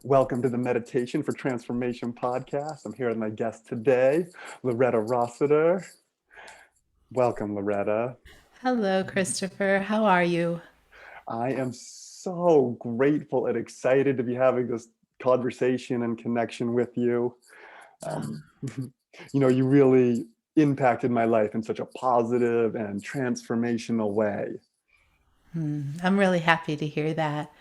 Welcome to the Meditation for Transformation podcast. I'm here with my guest today, Loretta Rossiter. Welcome, Loretta. Hello, Christopher. How are you? I am so grateful and excited to be having this conversation and connection with you. Um, you really impacted my life in such a positive and transformational way. I'm really happy to hear that.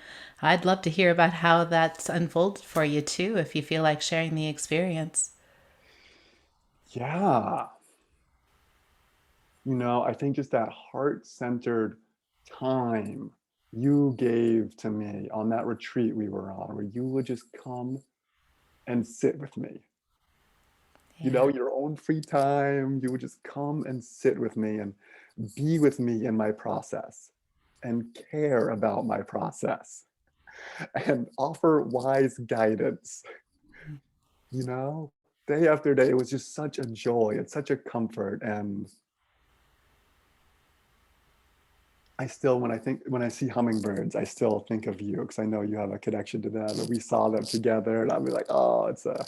I'd love to hear about how that's unfolded for you too, if you feel like sharing the experience. Yeah, I think just that heart-centered time you gave to me on that retreat we were on, where you would just come and sit with me. Yeah. Your own free time, you would just come and sit with me and be with me in my process and care about my process and offer wise guidance. You know, Day after day, it was just such a joy. It's such a comfort. And when I see hummingbirds, I still think of you because I know you have a connection to them. And we saw them together, and I'll be like, oh, it's a.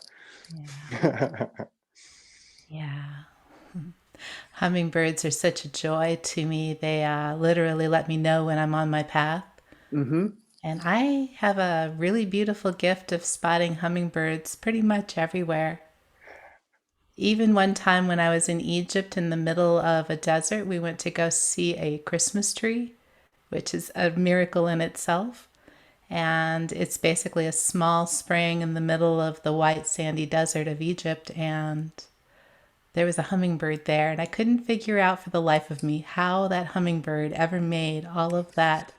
Yeah. Yeah. Hummingbirds are such a joy to me. They literally let me know when I'm on my path. Mm-hmm. And I have a really beautiful gift of spotting hummingbirds pretty much everywhere. Even one time when I was in Egypt in the middle of a desert, we went to go see a Christmas tree, which is a miracle in itself. And it's basically a small spring in the middle of the white sandy desert of Egypt. And there was a hummingbird there. And I couldn't figure out for the life of me how that hummingbird ever made all of that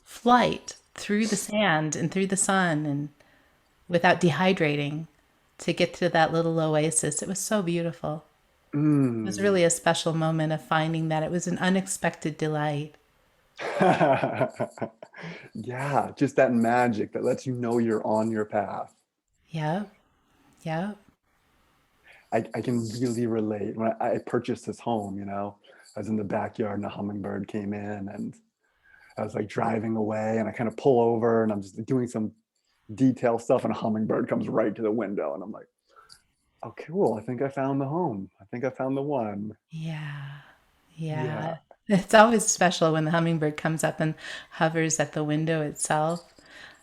flight through the sand and through the sun and without dehydrating to get to that little oasis. It was so beautiful. It was Mm. really a special moment of finding that it was an unexpected delight. Yeah, just that magic that lets you know you're on your path. Yep, yep. I can really relate. When I purchased this home, I was in the backyard and a hummingbird came in and I was like driving away and I kind of pull over and I'm just doing some detail stuff and a hummingbird comes right to the window and I'm like, oh, cool. I think I found the home. I think I found the one. Yeah, Yeah. yeah. It's always special when the hummingbird comes up and hovers at the window itself.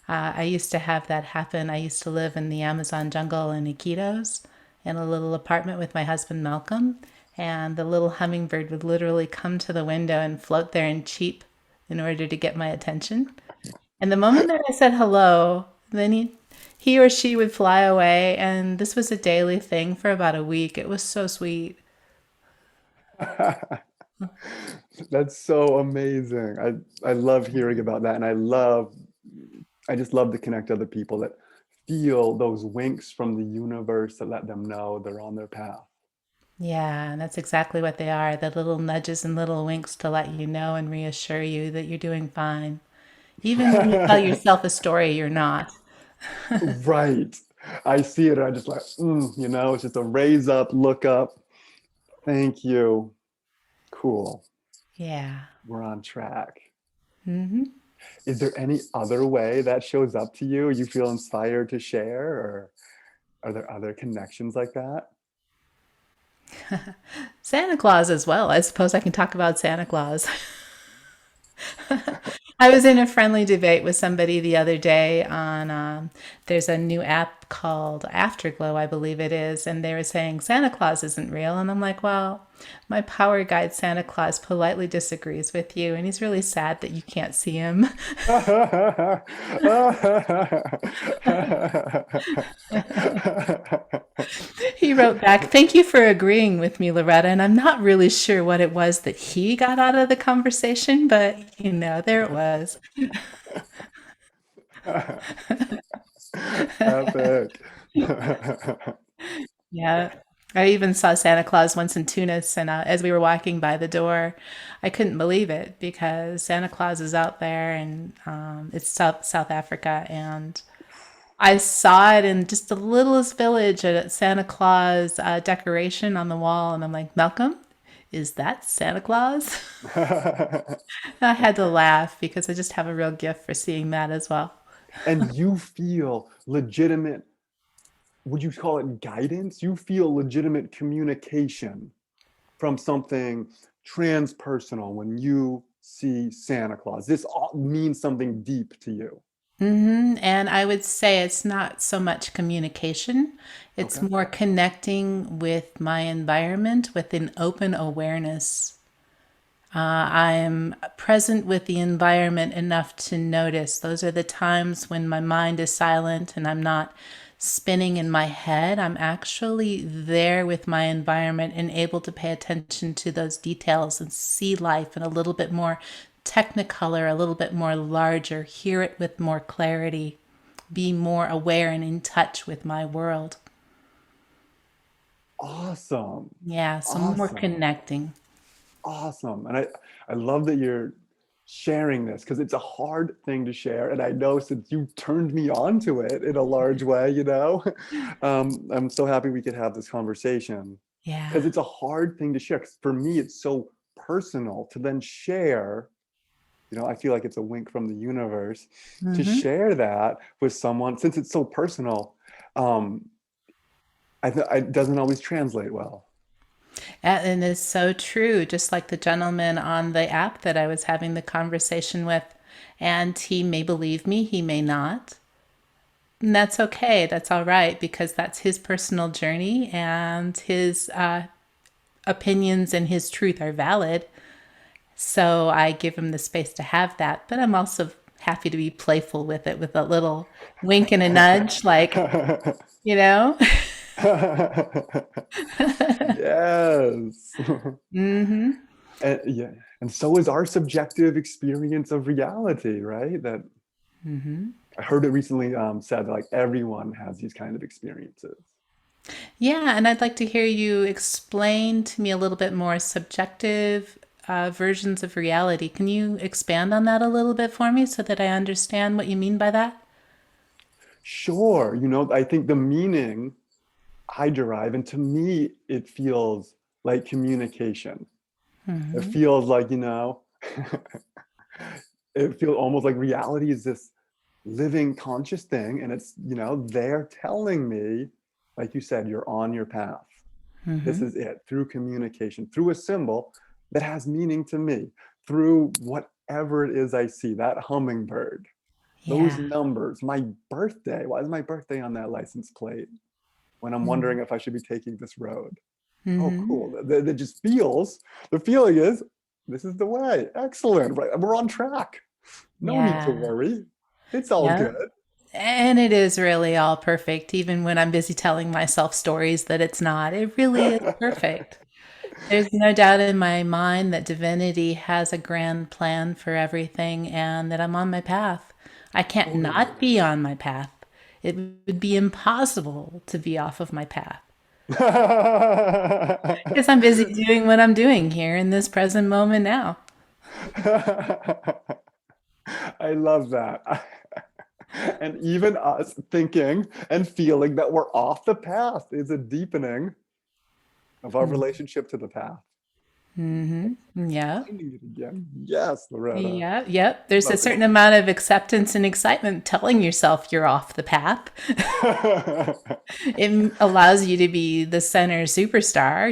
I used to have that happen. I used to live in the Amazon jungle in Iquitos in a little apartment with my husband Malcolm, and the little hummingbird would literally come to the window and float there and cheep in order to get my attention. And the moment that I said hello, then he or she would fly away, and this was a daily thing for about a week. It was so sweet. That's so amazing. I love hearing about that and I just love to connect other people that feel those winks from the universe that let them know they're on their path. Yeah, and that's exactly what they are, the little nudges and little winks to let you know and reassure you that you're doing fine. Even when you tell yourself a story, you're not. Right. I see it and I just like, it's just a raise up, look up. Thank you. Cool. Yeah. We're on track. Hmm. Is there any other way that shows up to you? You feel inspired to share, or are there other connections like that? Santa Claus as well. I suppose I can talk about Santa Claus. I was in a friendly debate with somebody the other day on, there's a new app called Afterglow, I believe it is, and they were saying Santa Claus isn't real. And I'm like, well, my power guide Santa Claus politely disagrees with you, and he's really sad that you can't see him. He wrote back, "Thank you for agreeing with me, Loretta." And I'm not really sure what it was that he got out of the conversation, but there it was. Epic. Yeah. I even saw Santa Claus once in Tunis, and as we were walking by the door, I couldn't believe it because Santa Claus is out there, and it's South Africa, and I saw it in just the littlest village, a Santa Claus decoration on the wall, and I'm like, Malcolm, is that Santa Claus? I had to laugh because I just have a real gift for seeing that as well. and you feel legitimate, would you call it guidance? You feel legitimate communication from something transpersonal when you see Santa Claus. This all means something deep to you. And I would say it's not so much communication, it's Okay. more connecting with my environment with an open awareness. I'm present with the environment enough to notice. Those are the times when my mind is silent and I'm not spinning in my head. I'm actually there with my environment and able to pay attention to those details and see life in a little bit more technicolor, a little bit more larger, hear it with more clarity, be more aware and in touch with my world. Awesome. Yeah, so more Awesome. connecting. Awesome. And I love that you're sharing this because it's a hard thing to share. And I know since you turned me on to it in a large way, I'm so happy we could have this conversation because Yeah. it's a hard thing to share. 'Cause for me, it's so personal to then share. I feel like it's a wink from the universe to hmm share that with someone since it's so personal. Um, it doesn't always translate well. And it's so true, just like the gentleman on the app that I was having the conversation with. And he may believe me, he may not. And that's okay. That's all right because that's his personal journey and his opinions and his truth are valid. So I give him the space to have that. But I'm also happy to be playful with it with a little wink and a nudge, like, you know? Yes. hmm And yeah, and so is our subjective experience of reality, right? That I heard it recently said that like everyone has these kind of experiences. Yeah, and I'd like to hear you explain to me a little bit more subjective versions of reality. Can you expand on that a little bit for me so that I understand what you mean by that? Sure, I think the meaning I derive, and to me, it feels like communication. It hmm feels like, it feels almost like reality is this living conscious thing, and it's, they're telling me, like you said, you're on your path. This hmm is it, through communication, through a symbol that has meaning to me, through whatever it is I see, that hummingbird, those Yeah. numbers, my birthday. Why is my birthday on that license plate when I'm hmm wondering if I should be taking this road? Oh, hmm cool. That just feels, the feeling is, this is the way. Excellent. Right. We're on track. No need to Yeah. worry. It's all Yeah. good. And it is really all perfect, even when I'm busy telling myself stories that it's not. It really is perfect. There's no doubt in my mind that divinity has a grand plan for everything and that I'm on my path. I can't Totally. not be on my path. It would be impossible to be off of my path because I'm busy doing what I'm doing here in this present moment now. I love that. And even us thinking and feeling that we're off the path is a deepening of our relationship to the path. Yeah. Finding it again. Yes, Loretta. Yeah, yep. There's a Love certain amount of acceptance and excitement telling yourself you're off the path. it. It allows you to be the center superstar,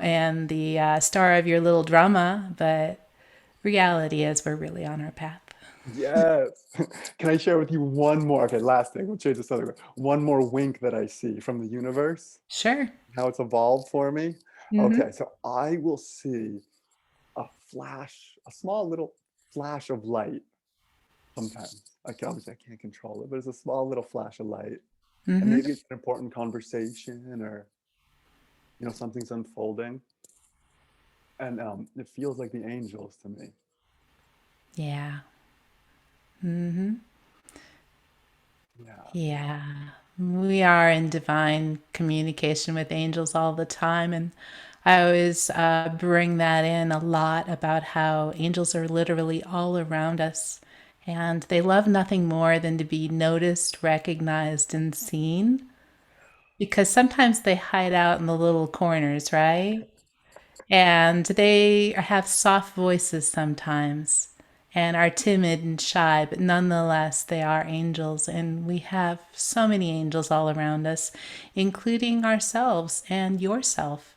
and the star of your little drama. But reality is, we're really on our path. Yes. Can I share with you one more? Okay, last thing. We'll change this other way. One more wink that I see from the universe, Sure. how it's evolved for me. hmm Okay, so I will see a flash, a small little flash of light sometimes. Obviously I can't control it, but it's a small little flash of light. And hmm maybe it's an important conversation or, something's unfolding. And it feels like the angels to me. Yeah. hmm Yeah. Yeah. We are in divine communication with angels all the time. And I always bring that in a lot about how angels are literally all around us. And they love nothing more than to be noticed, recognized, and seen. Because sometimes they hide out in the little corners, right? And they have soft voices sometimes. and are timid and shy, but nonetheless, they are angels. And we have so many angels all around us, including ourselves and yourself.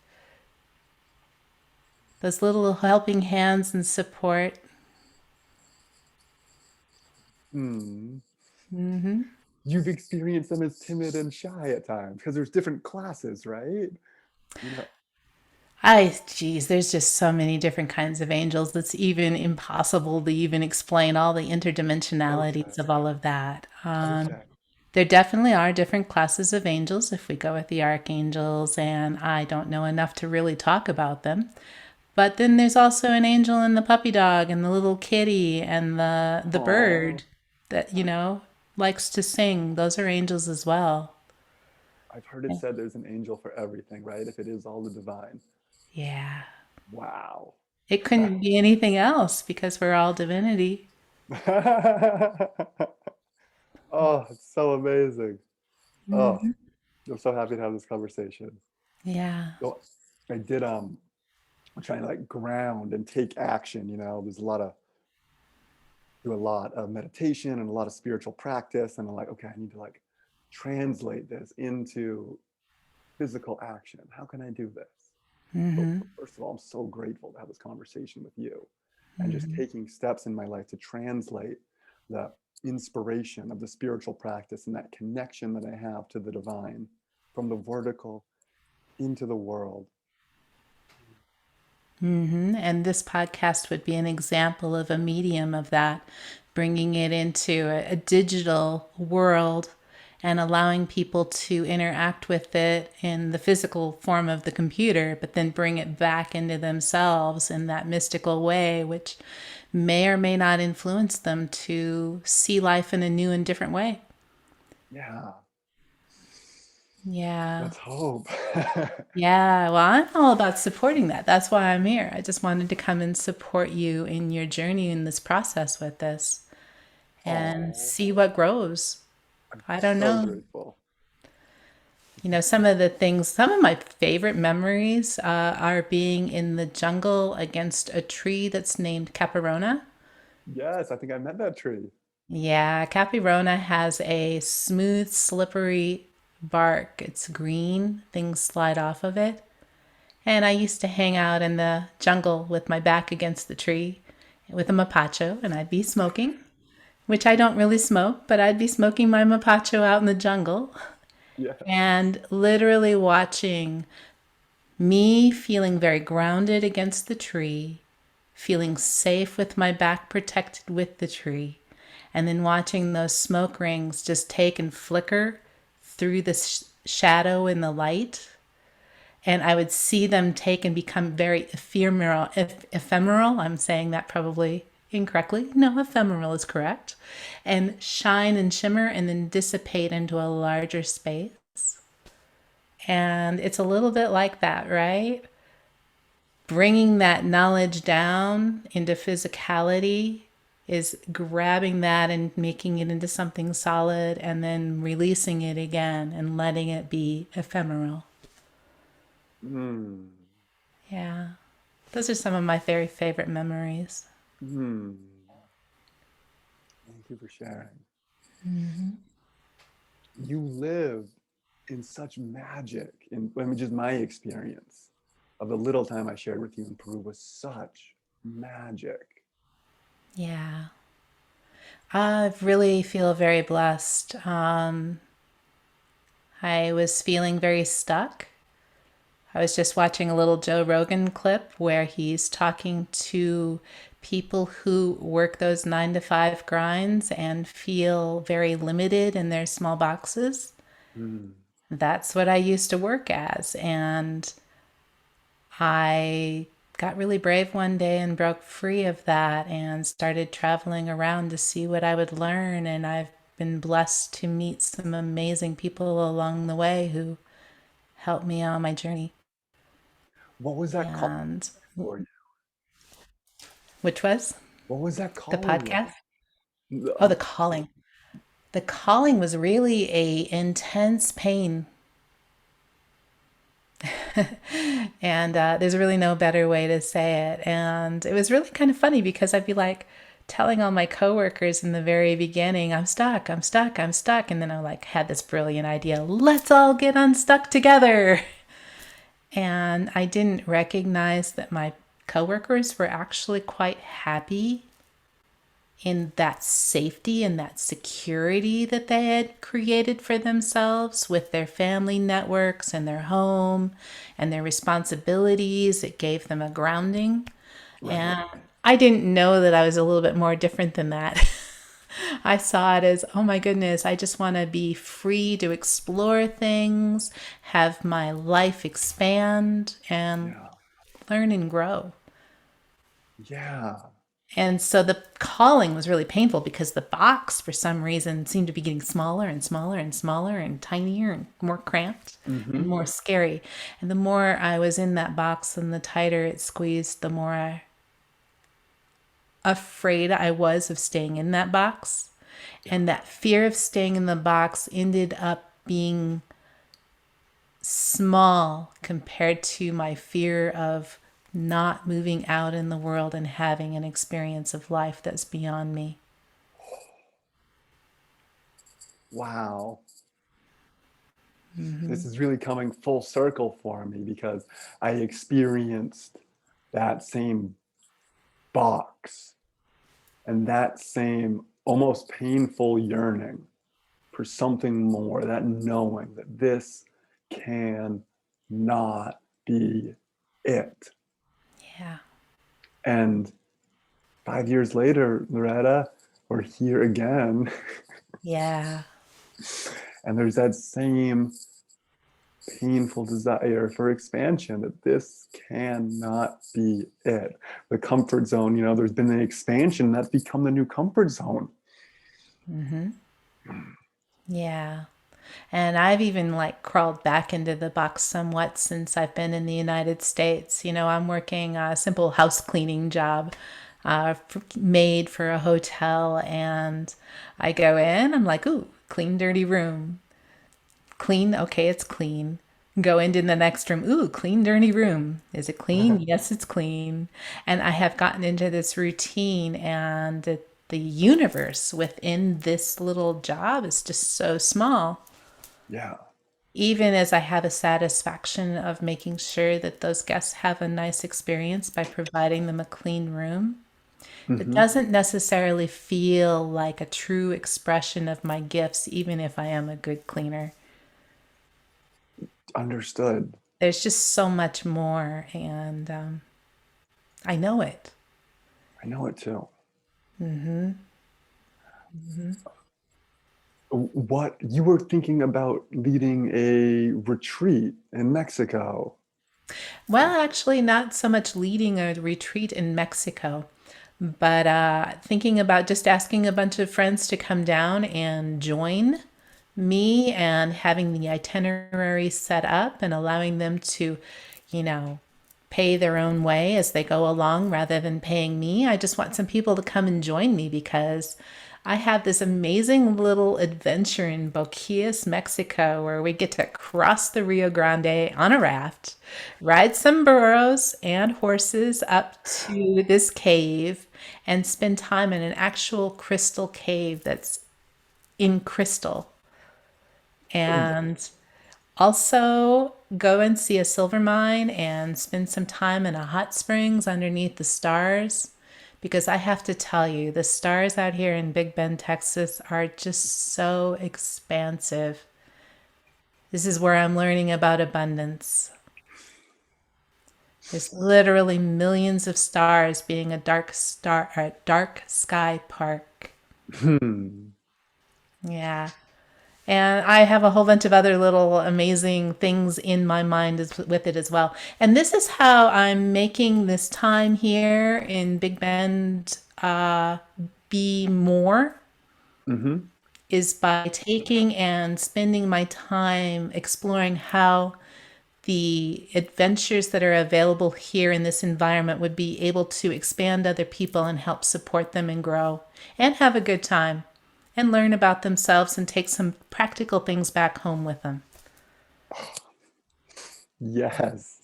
Those little helping hands and support. Hmm. Hmm. You've experienced them as timid and shy at times because there's different classes, right? You know. Geez, there's just so many different kinds of angels. It's even impossible to even explain all the Okay. interdimensionalities of all of that. Okay. There definitely are different classes of angels if we go with the archangels, and I don't know enough to really talk about them. But then there's also an angel in the puppy dog and the little kitty and the Oh, bird that, likes to sing. Those are angels as well. I've heard it said there's an angel for everything, right? If it is all the divine. Yeah. Wow. It couldn't be anything else because we're all divinity. Oh, it's so amazing. Oh, Hmm. I'm so happy to have this conversation. Yeah. So I did I'm trying to like ground and take action, there's do a lot of meditation and a lot of spiritual practice, and I'm like, okay, I need to like translate this into physical action. How can I do this? So Hmm. first of all, I'm so grateful to have this conversation with you and just taking steps in my life to translate the inspiration of the spiritual practice and that connection that I have to the divine from the vertical into the world. And this podcast would be an example of a medium of that, bringing it into a digital world and allowing people to interact with it in the physical form of the computer, but then bring it back into themselves in that mystical way, which may or may not influence them to see life in a new and different way. Yeah, Yeah. let's hope. Yeah, well, I'm all about supporting that. That's why I'm here. I just wanted to come and support you in your journey in this process with this and Oh, see what grows. I'm I don't so know. grateful. Some of the things, some of my favorite memories are being in the jungle against a tree that's named Caparona. Yes, I think I met that tree. Yeah, Capirona has a smooth, slippery bark. It's green, things slide off of it. And I used to hang out in the jungle with my back against the tree with a mapacho, and I'd be smoking, which I don't really smoke, but I'd be smoking my mapacho out in the jungle Yes. and literally watching me feeling very grounded against the tree, feeling safe with my back protected with the tree, and then watching those smoke rings just take and flicker through the shadow in the light, and I would see them take and become very ephemeral. Ephemeral. I'm saying that probably incorrectly. No, ephemeral is correct. And shine and shimmer and then dissipate into a larger space. And it's a little bit like that, right? Bringing that knowledge down into physicality is grabbing that and making it into something solid and then releasing it again and letting it be ephemeral. Hmm. Yeah. Those are some of my very favorite memories. Hmm. Thank you for sharing. You live in such magic. Just my experience of the little time I shared with you in Peru was such magic. Yeah. I really feel very blessed. I was feeling very stuck. I was just watching a little Joe Rogan clip where he's talking to people who work those 9 to 5 grinds and feel very limited in their small boxes. Hmm. That's what I used to work as. And I got really brave one day and broke free of that and started traveling around to see what I would learn. And I've been blessed to meet some amazing people along the way who helped me on my journey. What was that call And for you? which was What was that the calling podcast. like? Oh, the calling. The calling was really a intense pain. And there's really no better way to say it. And it was really kind of funny because I'd be like, telling all my coworkers in the very beginning, I'm stuck, I'm stuck, I'm stuck. And then I like had this brilliant idea, let's all get unstuck together. And I didn't recognize that my coworkers were actually quite happy in that safety and that security that they had created for themselves with their family networks and their home and their responsibilities. It gave them a grounding. Right. And I didn't know that I was a little bit more different than that. I saw it as, oh my goodness, I just want to be free to explore things, have my life expand, and Yeah. learn and grow. Yeah. And so the calling was really painful because the box, for some reason, seemed to be getting smaller and smaller and smaller and tinier and more cramped and Hmm. more scary. And the more I was in that box and the tighter it squeezed, the more afraid I was of staying in that box. Yeah. And that fear of staying in the box ended up being small compared to my fear of not moving out in the world and having an experience of life that's beyond me. Wow. Mm-hmm. This is really coming full circle for me because I experienced that same box and that same almost painful yearning for something more, that knowing that this can not be it. Yeah. And 5 years later, Loretta, we're here again. Yeah. And there's that same painful desire for expansion that this cannot be it. The comfort zone, there's been an expansion that's become the new comfort zone. Mm-hmm. Yeah. And I've even like crawled back into the box somewhat since I've been in the United States. I'm working a simple house cleaning job, made for a hotel, and I go in. I'm like, ooh, clean, dirty room. Clean, okay, it's clean. Go into the next room. Ooh, clean, dirty room. Is it clean? Yes, it's clean. And I have gotten into this routine, and the universe within this little job is just so small. Yeah. Even as I have a satisfaction of making sure that those guests have a nice experience by providing them a clean room, it Hmm. doesn't necessarily feel like a true expression of my gifts, even if I am a good cleaner. Understood. There's just so much more, and I know it. I know it too. Hmm. Hmm. What you were thinking about leading a retreat in Mexico. Well, actually, not so much leading a retreat in Mexico, but thinking about just asking a bunch of friends to come down and join me and having the itinerary set up and allowing them to, you know, pay their own way as they go along rather than paying me. I just want some people to come and join me because I have this amazing little adventure in Boquillas, Mexico, where we get to cross the Rio Grande on a raft, ride some burros and horses up to this cave, and spend time in an actual crystal cave that's in crystal. And also go and see a silver mine and spend some time in a hot springs underneath the stars. Because I have to tell you, the stars out here in Big Bend, Texas are just so expansive. This is where I'm learning about abundance. There's literally millions of stars being a dark sky park. Hmm. Yeah. And I have a whole bunch of other little amazing things in my mind with it as well. And this is how I'm making this time here in Big Bend be more, Hmm. is by taking and spending my time exploring how the adventures that are available here in this environment would be able to expand other people and help support them and grow and have a good time and learn about themselves and take some practical things back home with them. Yes.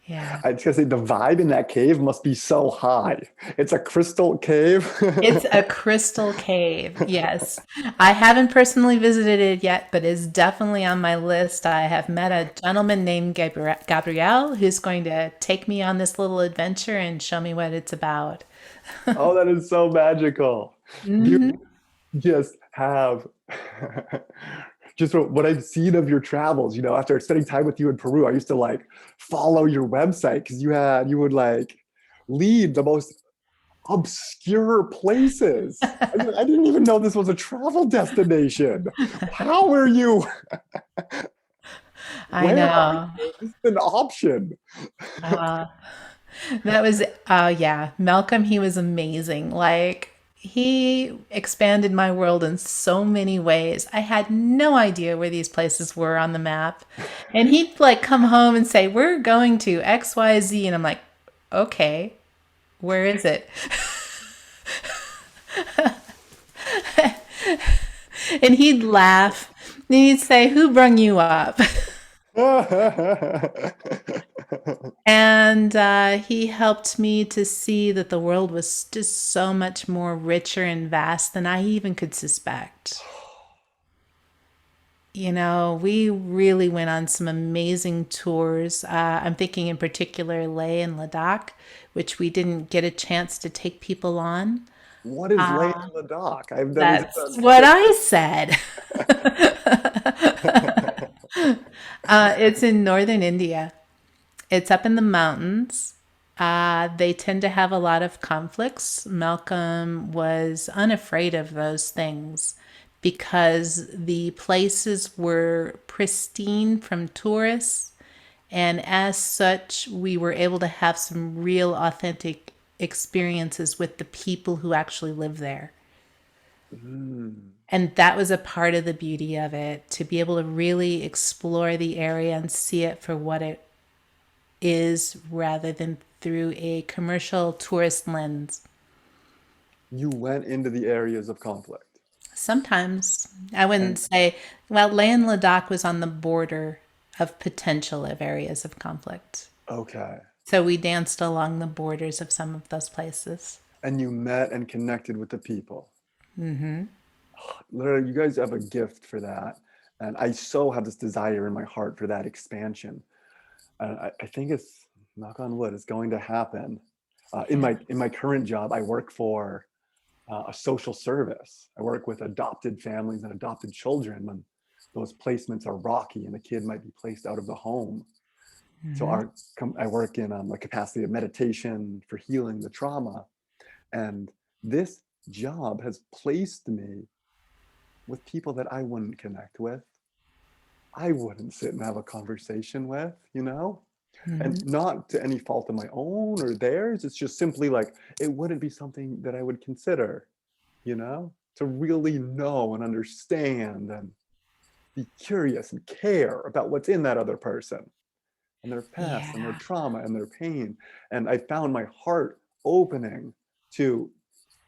Yeah. I was gonna say the vibe in that cave must be so high. It's a crystal cave. It's a crystal cave. Yes. I haven't personally visited it yet, but it's definitely on my list. I have met a gentleman named Gabriel who's going to take me on this little adventure and show me what it's about. Oh, that is so magical. Do you Hmm. just have just from what I've seen of your travels, after spending time with you in Peru, I used to like follow your website because you would like lead the most obscure places. I didn't even know this was a travel destination. How are you? I Where are know. you? This is an option. Uh, that was, yeah, Malcolm, he was amazing. Like, he expanded my world in so many ways. I had no idea where these places were on the map. And he'd like come home and say, "We're going to XYZ." And I'm like, "Okay, where is it?" And he'd laugh. And he'd say, "Who brung you up?" And he helped me to see that the world was just so much more richer and vast than I even could suspect. We really went on some amazing tours. I'm thinking in particular Leh and Ladakh, which we didn't get a chance to take people on. What is laying in the dock? I've never That's what I said. It's in northern India. It's up in the mountains. They tend to have a lot of conflicts. Malcolm was unafraid of those things because the places were pristine from tourists. And as such, we were able to have some real authentic experiences with the people who actually live there. Mm. And that was a part of the beauty of it, to be able to really explore the area and see it for what it is rather than through a commercial tourist lens. You went into the areas of conflict. Sometimes I wouldn't And say, well, Leh and Ladakh was on the border of potential of areas of conflict. okay. So we danced along the borders of some of those places. And you met and connected with the people. Literally, you guys have a gift for that. And I so have this desire in my heart for that expansion. And I think it's, knock on wood, it's going to happen. In Yeah. my current job, I work for a social service. I work with adopted families and adopted children when those placements are rocky and the kid might be placed out of the home. So I work in the capacity of meditation for healing the trauma. And this job has placed me with people that I wouldn't connect with. I wouldn't sit and have a conversation with. And not to any fault of my own or theirs. It's just simply like, it wouldn't be something that I would consider, to really know and understand and be curious and care about what's in that other person and their past and their Yeah. trauma and their pain. And I found my heart opening to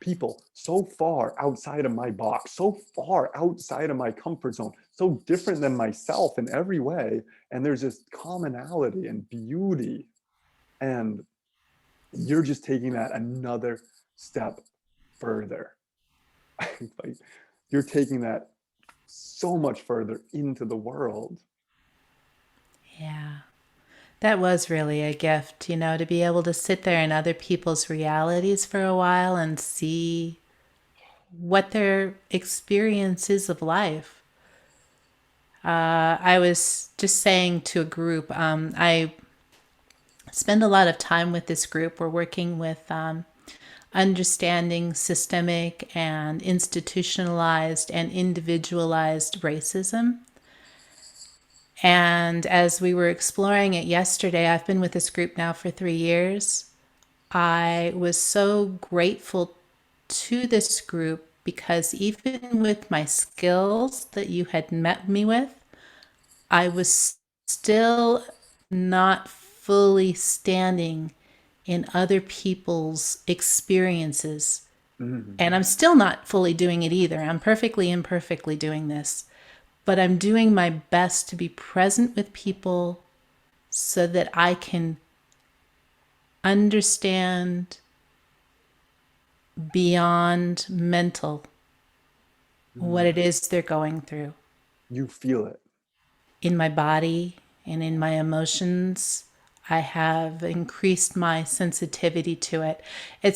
people so far outside of my box, so far outside of my comfort zone, so different than myself in every way. And there's this commonality and beauty. And you're just taking that another step further. Like, you're taking that so much further into the world. Yeah. That was really a gift, to be able to sit there in other people's realities for a while and see what their experience is of life. I was just saying to a group, I spend a lot of time with this group. We're working with understanding systemic and institutionalized and individualized racism. And as we were exploring it yesterday, I've been with this group now for 3 years. I was so grateful to this group because even with my skills that you had met me with, I was still not fully standing in other people's experiences. Mhm. And I'm still not fully doing it either. I'm perfectly imperfectly doing this. But I'm doing my best to be present with people so that I can understand beyond mental what it Mm. is they're going through You feel it. in my body and in my emotions. I have increased my sensitivity to it.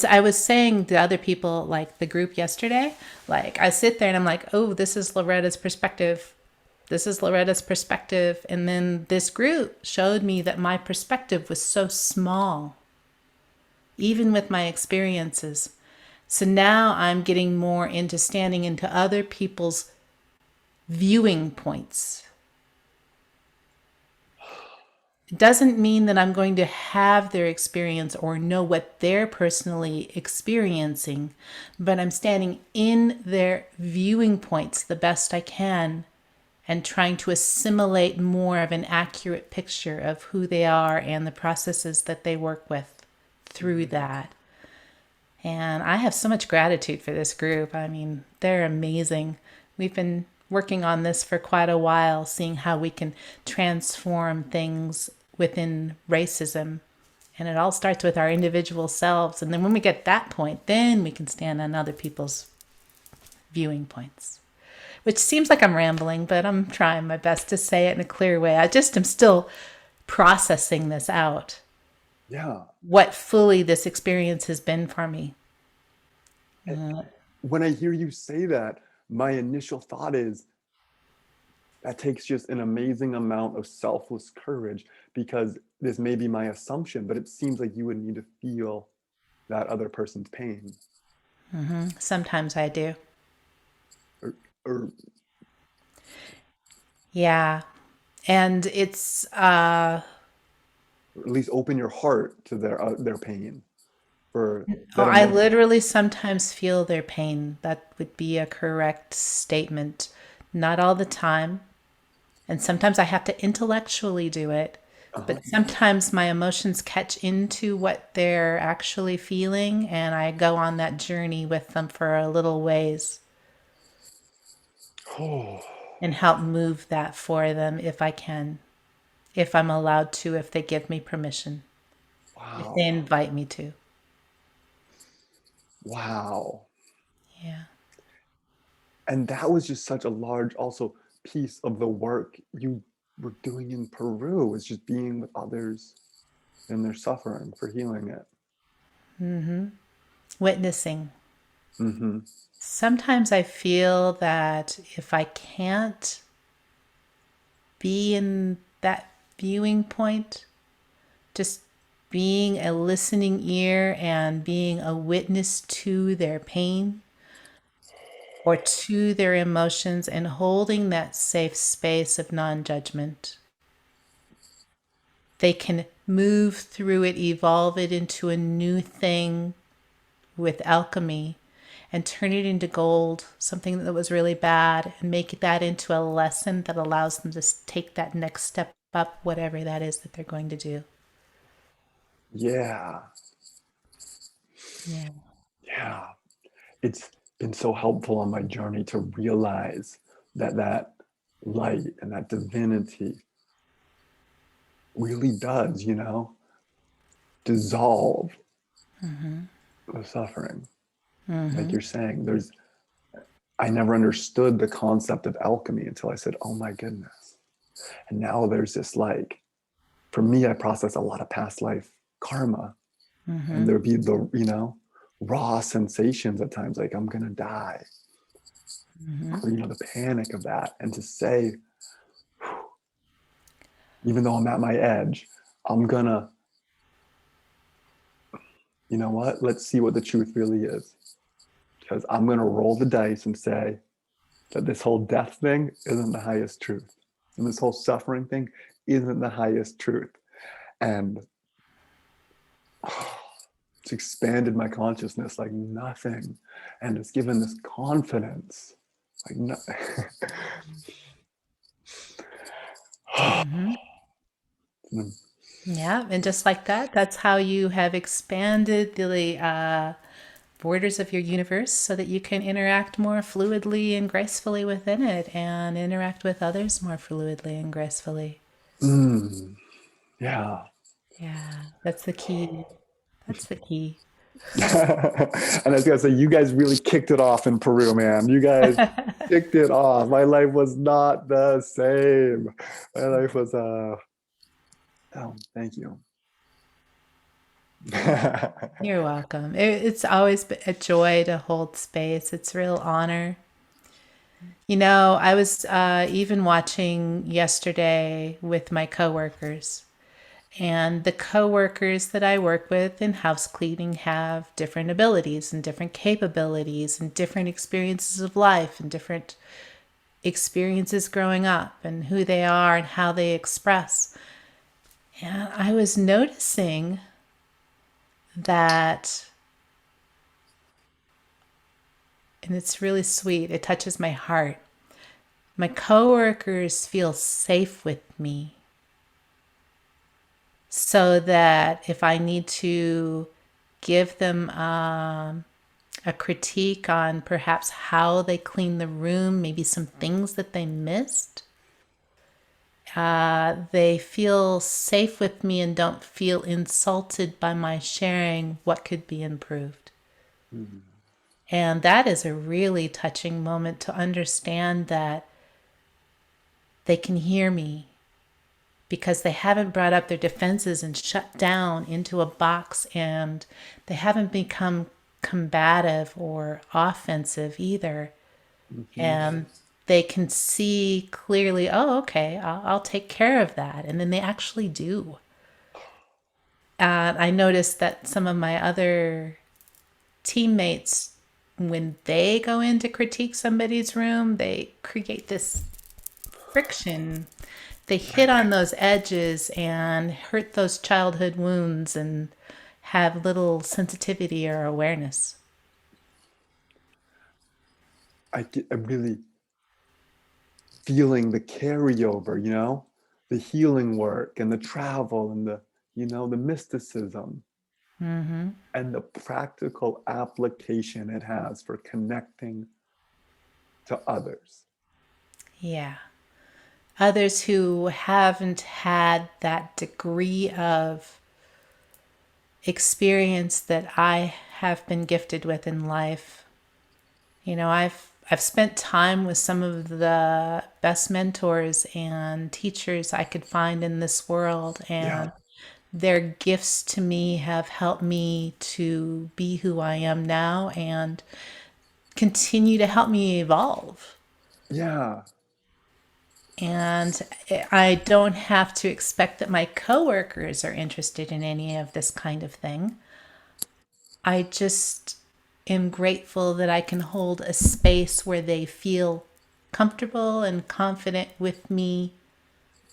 I was saying to other people, like the group yesterday, like I sit there and I'm like, oh, this is Loretta's perspective. This is Loretta's perspective. And then this group showed me that my perspective was so small, even with my experiences. So now I'm getting more into standing into other people's viewing points. It doesn't mean that I'm going to have their experience or know what they're personally experiencing, but I'm standing in their viewing points the best I can and trying to assimilate more of an accurate picture of who they are and the processes that they work with through Mhm. that. And I have so much gratitude for this group. I mean, they're amazing. We've been working on this for quite a while, seeing how we can transform things within racism. And it all starts with our individual selves. And then when we get that point, then we can stand on other people's viewing points. Which seems like I'm rambling, but I'm trying my best to say it in a clear way. I just am still processing this out, Yeah. what fully this experience has been for me. And when I hear you say that, my initial thought is that takes just an amazing amount of selfless courage, because this may be my assumption, but it seems like you would need to feel that other person's pain, Sometimes I do. or, or Yeah. And it's at least open your heart to their pain for oh, that I emotion. literally sometimes feel their pain. That would be a correct statement. Not all the time. And sometimes I have to intellectually do it. Uh-huh. But sometimes my emotions catch into what they're actually feeling, and I go on that journey with them for a little ways Oh, and help move that for them if I can, if I'm allowed to, if they give me permission, if they wow. invite me to. Wow. Yeah. And that was just such a large also piece of the work you were doing in Peru, is just being with others in their suffering for healing it. Witnessing. Mm-hmm. Sometimes I feel that if I can't be in that viewing point, just being a listening ear and being a witness to their pain or to their emotions and holding that safe space of non judgment, they can move through it, evolve it into a new thing with alchemy and turn it into gold, something that was really bad, and make that into a lesson that allows them to take that next step up, whatever that is that they're going to do. Yeah. Yeah. Yeah. It's been so helpful on my journey to realize that that light and that divinity really does, dissolve the suffering. Like you're saying, I never understood the concept of alchemy until I said, oh my goodness. And now there's this, like, for me, I process a lot of past life karma. And there'd be raw sensations at times, like I'm going to die, or, the panic of that. And to say, even though I'm at my edge, I'm going to, you know what, let's see what the truth really is. Because I'm going to roll the dice and say that this whole death thing isn't the highest truth. And this whole suffering thing isn't the highest truth. And it's expanded my consciousness like nothing. And it's given this confidence. Like no. Yeah, and just like that, that's how you have expanded the borders of your universe so that you can interact more fluidly and gracefully within it and interact with others more fluidly and gracefully. Mm, yeah. Yeah, that's the key. That's the key. And I was gonna say, you guys really kicked it off in Peru, man. You guys kicked it off. My life was not the same. My life was oh, thank you. You're welcome. It's always been a joy to hold space. It's a real honor. You know, I was even watching yesterday with my coworkers, and the coworkers that I work with in house cleaning have different abilities and different capabilities and different experiences of life and different experiences growing up and who they are and how they express. And I was noticing that, and it's really sweet, it touches my heart. My coworkers feel safe with me so that if I need to give them a critique on perhaps how they clean the room, maybe some things that they missed, they feel safe with me and don't feel insulted by my sharing what could be improved. Mhm. And that is a really touching moment to understand that they can hear me because they haven't brought up their defenses and shut down into a box, and they haven't become combative or offensive either. Mhm. And they can see clearly, oh, okay, I'll take care of that. And then they actually do. And I noticed that some of my other teammates, when they go in to critique somebody's room, they create this friction. They hit on those edges and hurt those childhood wounds and have little sensitivity or awareness. I'm really feeling the carryover, the healing work and the travel and the mysticism Hmm. and the practical application it has for connecting to others. Yeah. Others who haven't had that degree of experience that I have been gifted with in life. You know, I've spent time with some of the best mentors and teachers I could find in this world, Yeah. and their gifts to me have helped me to be who I am now and continue to help me evolve. Yeah. And I don't have to expect that my coworkers are interested in any of this kind of thing. I just am grateful that I can hold a space where they feel comfortable and confident with me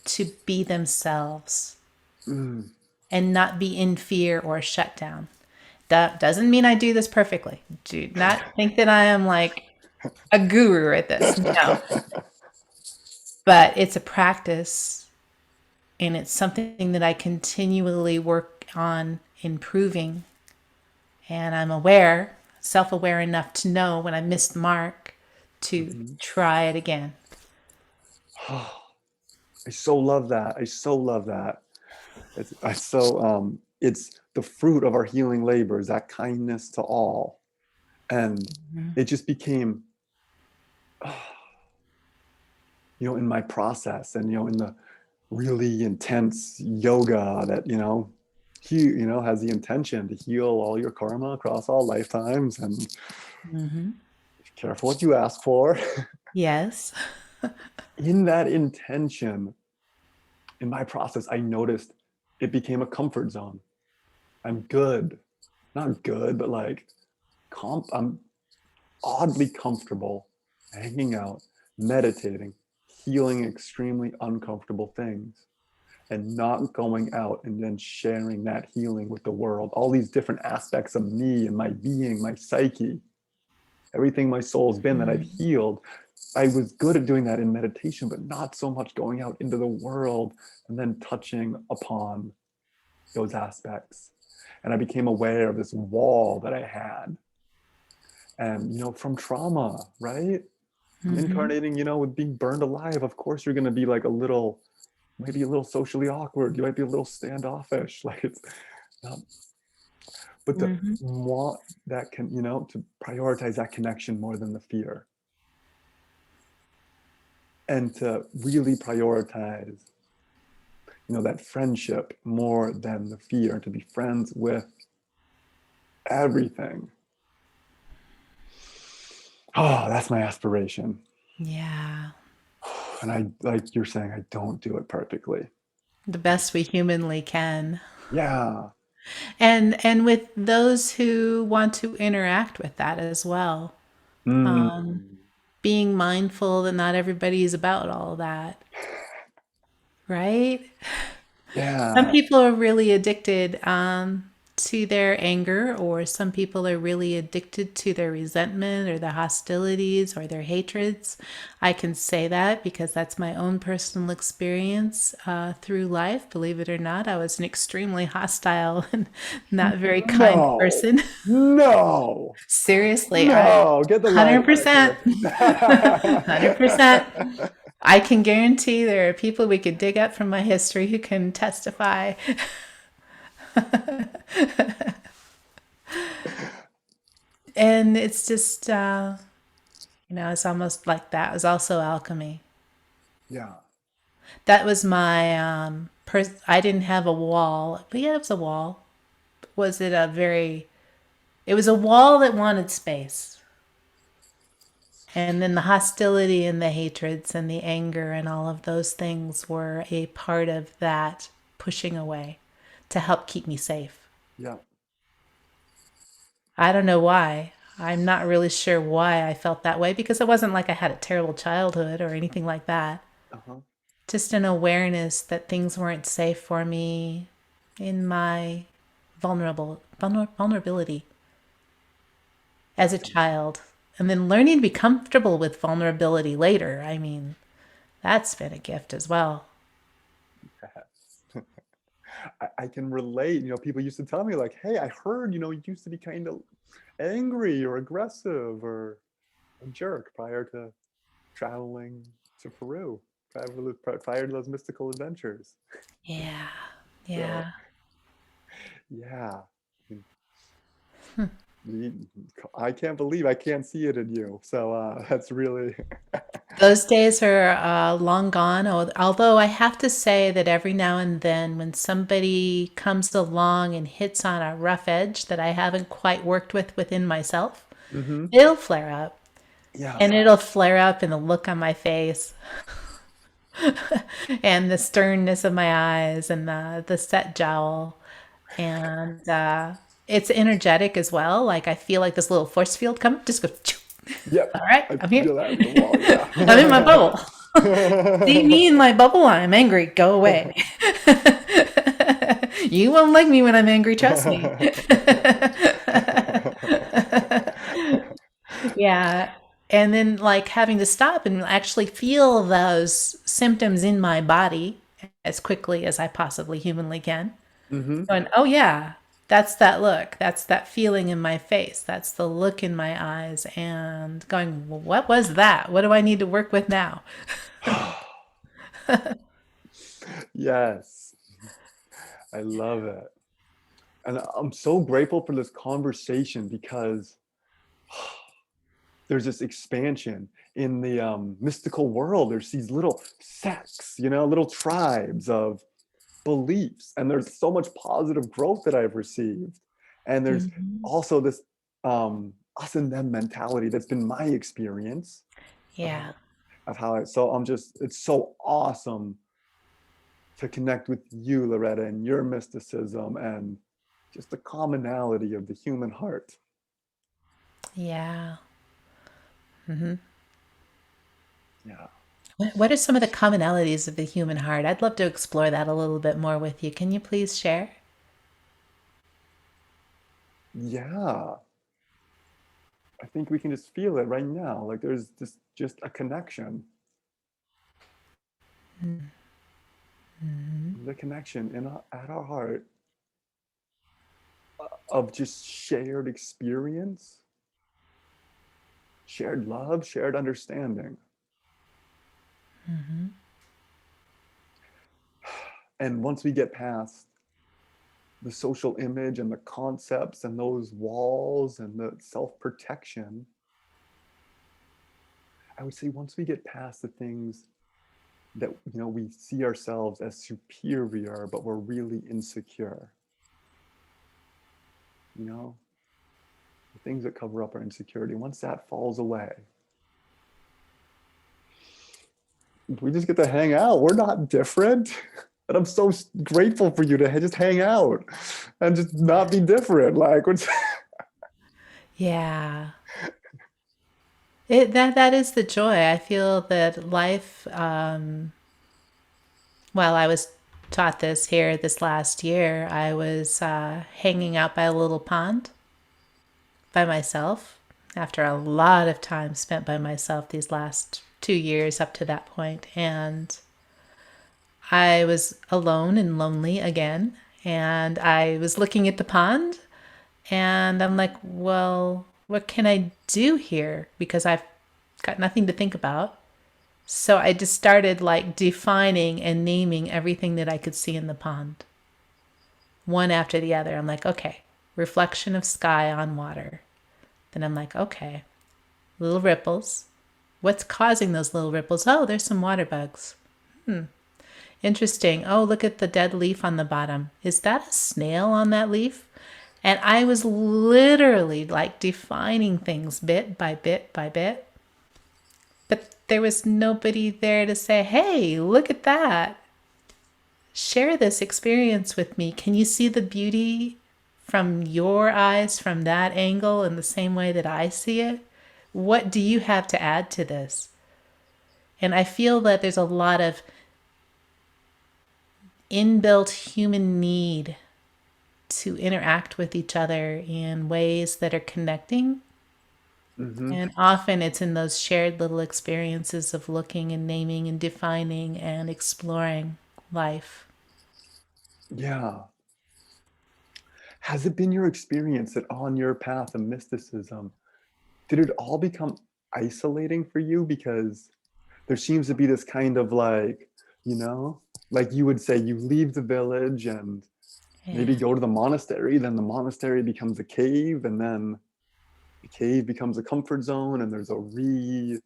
to be themselves Mm. and not be in fear or shut down. That doesn't mean I do this perfectly. Do not think that I am like a guru at this. No. But it's a practice, and it's something that I continually work on improving. And I'm aware, self aware enough to know when I missed the mark to Mhm. try it again. I so love that. I so love that. It's the fruit of our healing labors, that kindness to all. And it just became, in my process and, in the really intense yoga that, has the intention to heal all your karma across all lifetimes. And Mm-hmm. be careful what you ask for. Yes. In that intention, in my process, I noticed it became a comfort zone. I'm good. Not good, but like I'm oddly comfortable hanging out, meditating, healing extremely uncomfortable things, and not going out and then sharing that healing with the world. All these different aspects of me and my being, my psyche, everything my soul's been that I've Mm-hmm. healed. I was good at doing that in meditation, but not so much going out into the world and then touching upon those aspects. And I became aware of this wall that I had. And, from trauma, right? From Mm-hmm. incarnating, with being burned alive, of course you're going to be like maybe a little socially awkward. You might be a little standoffish. Like it's not, but to Hmm. want that to prioritize that connection more than the fear, and to really prioritize that friendship more than the fear, to be friends with everything. Oh, that's my aspiration. Yeah. And I, like you're saying, I don't do it perfectly. The best we humanly can. Yeah. And with those who want to interact with that as well. Mm, Being mindful that not everybody is about all that, right? Some yeah. people are really addicted to their anger, or some people are really addicted to their resentment or their hostilities or their hatreds. I can say that because that's my own personal experience through life. Believe it or not, I was an extremely hostile and not very kind No. person. No. Seriously, I No. Get the line corrected. 100%. 100%. I can guarantee there are people we could dig up from my history who can testify. And it's just, it's almost like that was also alchemy. Yeah. That was my, I didn't have a wall, but yeah, it was a wall. Was it a very, it was a wall that wanted space. And then the hostility and the hatreds and the anger and all of those things were a part of that pushing away to help keep me safe. Yeah. I don't know why. I'm not really sure why I felt that way because it wasn't like I had a terrible childhood or anything like that. Uh-huh. Just an awareness that things weren't safe for me in my vulnerability as a That's child. And then learning to be comfortable with vulnerability later. I mean, that's been a gift as well. I can relate. People used to tell me like, "Hey, I heard, you used to be kind of angry or aggressive or a jerk prior to traveling to Peru, prior to those mystical adventures." Yeah. So, Yeah. yeah. I can't believe I can't see it in you. So that's really, Those days are long gone. Although I have to say that every now and then, when somebody comes along and hits on a rough edge that I haven't quite worked with within myself, hmm it'll flare up. yeah, And it'll flare up in the look on my face and the sternness of my eyes and the set jowl. And it's energetic as well. Like I feel like this little force field come, just go, yep. all right, I I'm here. feel that in the wall. Yeah. I'm in my bubble. See me in my bubble. I'm angry. Go away. You won't like me when I'm angry. Trust me. Yeah. And then, like, having to stop and actually feel those symptoms in my body as quickly as I possibly humanly can. hmm Going, oh, yeah, that's that look. That's that feeling in my face. That's the look in my eyes. And going, well, what was that? What do I need to work with now? Yes, I love it. And I'm so grateful for this conversation because there's this expansion in the mystical world. There's these little sects, little tribes of beliefs, and there's so much positive growth that I've received. And there's Mhm. also this us and them mentality that's been my experience Yeah. uh, of how so it's so awesome to connect with you, Loretta, and your mysticism and just the commonality of the human heart. Yeah. Yeah. What are some of the commonalities of the human heart? I'd love to explore that a little bit more with you. Can you please share? Yeah. I think we can just feel it right now. Like there's just a connection. The connection at our heart of just shared experience, shared love, shared understanding. And once we get past the social image and the concepts and those walls and the self-protection, I would say once we get past the things that, we see ourselves as superior, but we're really insecure, you know, the things that cover up our insecurity, once that falls away, we just get to hang out. We're not different. And I'm so grateful for you to just hang out and just not be different. Like, what's Yeah. That is the joy. I feel that life, well, I was taught this here this last year. I was hanging out by a little pond by myself after a lot of time spent by myself these last 2 years up to that point. And I was alone and lonely again. And I was looking at the pond and I'm like, well, what can I do here? Because I've got nothing to think about. So I just started like defining and naming everything that I could see in the pond, one after the other. I'm like, okay, reflection of sky on water. Then I'm like, okay, little ripples. What's causing those little ripples? Oh, there's some water bugs. Interesting. Oh, look at the dead leaf on the bottom. Is that a snail on that leaf? And I was literally like defining things bit by bit by bit. But there was nobody there to say, hey, look at that. Share this experience with me. Can you see the beauty from your eyes from that angle in the same way that I see it? What do you have to add to this? And I feel that there's a lot of inbuilt human need to interact with each other in ways that are connecting. mm-hmm. And often it's in those shared little experiences of looking and naming and defining and exploring life. Yeah. Has it been your experience that on your path of mysticism, did it all become isolating for you? Because there seems to be this kind of like, you know, like you would say, you leave the village and maybe Yeah. go to the monastery, then the monastery becomes a cave, and then the cave becomes a comfort zone, and there's a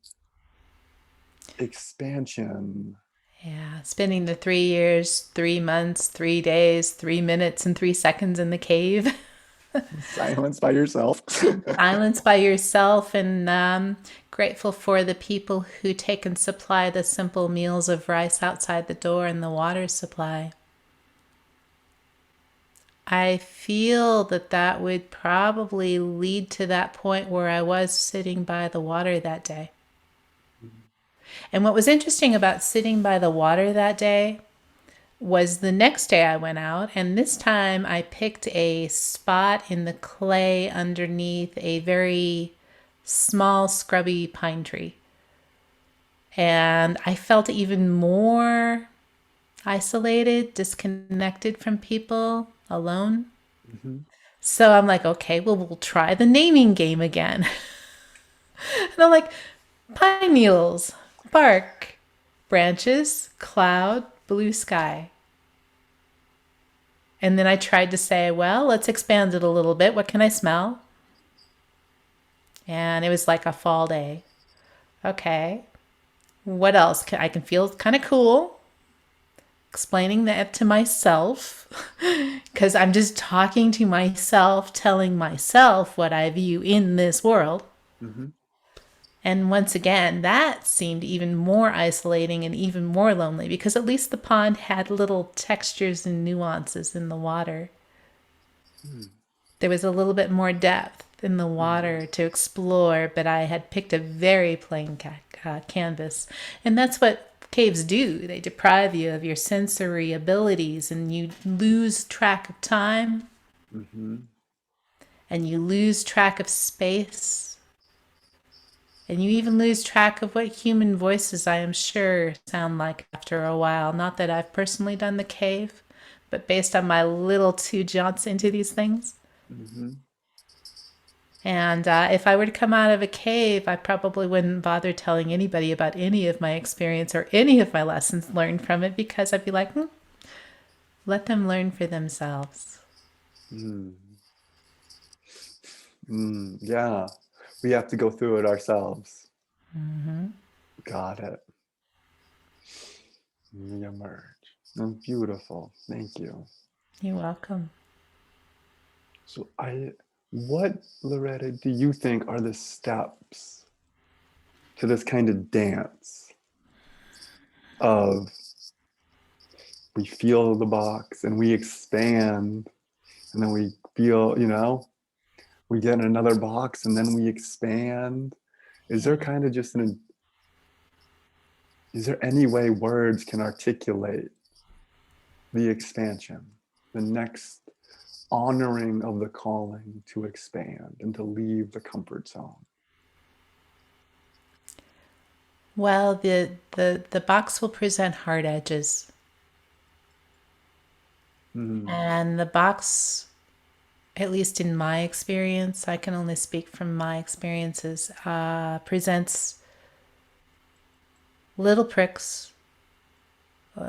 expansion. Yeah. Spending the 3 years, 3 months, 3 days, 3 minutes, and 3 seconds in the cave. Silence by yourself. Silence by yourself, and grateful for the people who take and supply the simple meals of rice outside the door and the water supply. I feel that that would probably lead to that point where I was sitting by the water that day. And what was interesting about sitting by the water that day was the next day I went out, and this time I picked a spot in the clay underneath a very small, scrubby pine tree. And I felt even more isolated, disconnected from people, alone. Mhm. So I'm like, okay, well, we'll try the naming game again. And I'm like, pine needles, bark, branches, cloud, blue sky. And then I tried to say, well, let's expand it a little bit. What can I smell? And it was like a fall day. Okay. What else? I can feel kind of cool. Explaining that to myself because I'm just talking to myself, telling myself what I view in this world. Mhm. And once again, that seemed even more isolating and even more lonely because at least the pond had little textures and nuances in the water. Mm. There was a little bit more depth in the Mhm. water to explore, but I had picked a very plain canvas. And that's what caves do. They deprive you of your sensory abilities and you lose track of time Mhm. and you lose track of space. And you even lose track of what human voices, I am sure, sound like after a while. Not that I've personally done the cave, but based on my little two jaunts into these things. Mhm. And if I were to come out of a cave, I probably wouldn't bother telling anybody about any of my experience or any of my lessons learned from it because I'd be like, let them learn for themselves. Mm, yeah. We have to go through it ourselves. Got it. We emerge. Beautiful. Thank you. You're welcome. So what, Loretta, do you think are the steps to this kind of dance of we feel the box and we expand and then we feel, we get another box and then we expand. Is there kind of just is there any way words can articulate the expansion, the next honoring of the calling to expand and to leave the comfort zone? Well, the box will present hard edges. Mm, And the box, at least in my experience, I can only speak from my experiences, presents little pricks,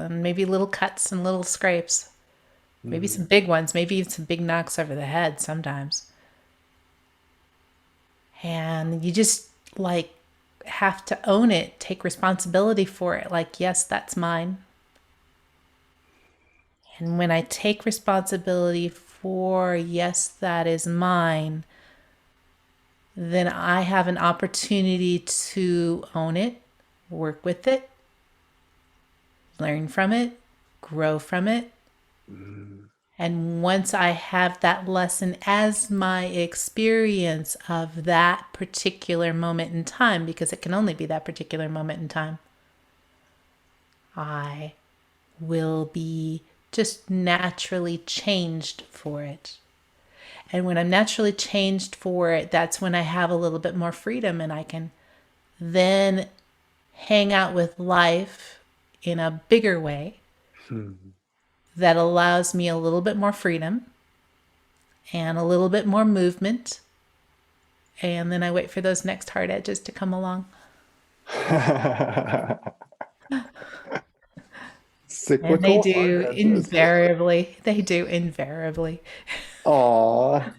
maybe little cuts and little scrapes, maybe mm, some big ones, maybe even some big knocks over the head sometimes. And you just like have to own it, take responsibility for it. Like, yes, that's mine. And when I take responsibility for, yes, that is mine, then I have an opportunity to own it, work with it, learn from it, grow from it. mm, And once I have that lesson as my experience of that particular moment in time, because it can only be that particular moment in time, I will be just naturally changed for it. And when I'm naturally changed for it, that's when I have a little bit more freedom and I can then hang out with life in a bigger way mm. that allows me a little bit more freedom and a little bit more movement. And then I wait for those next hard edges to come along. And they Cyclical hard do edges. invariably. They do invariably. Aw.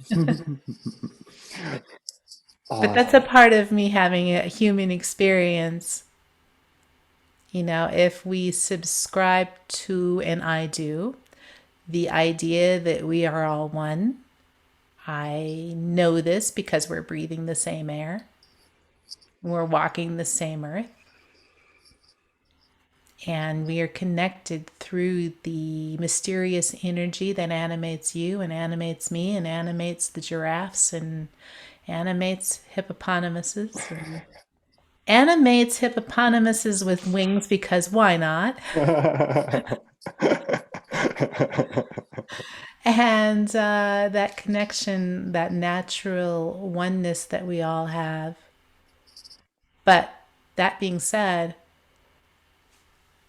But that's a Awesome. part of me having a human experience. You know, if we subscribe to an I do, the idea that we are all one, I know this because we're breathing the same air, we're walking the same earth, and we are connected through the mysterious energy that animates you and animates me and animates the giraffes and animates hippopotamuses and animates hippopotamuses with wings because why not? And that connection, that natural oneness that we all have. But that being said,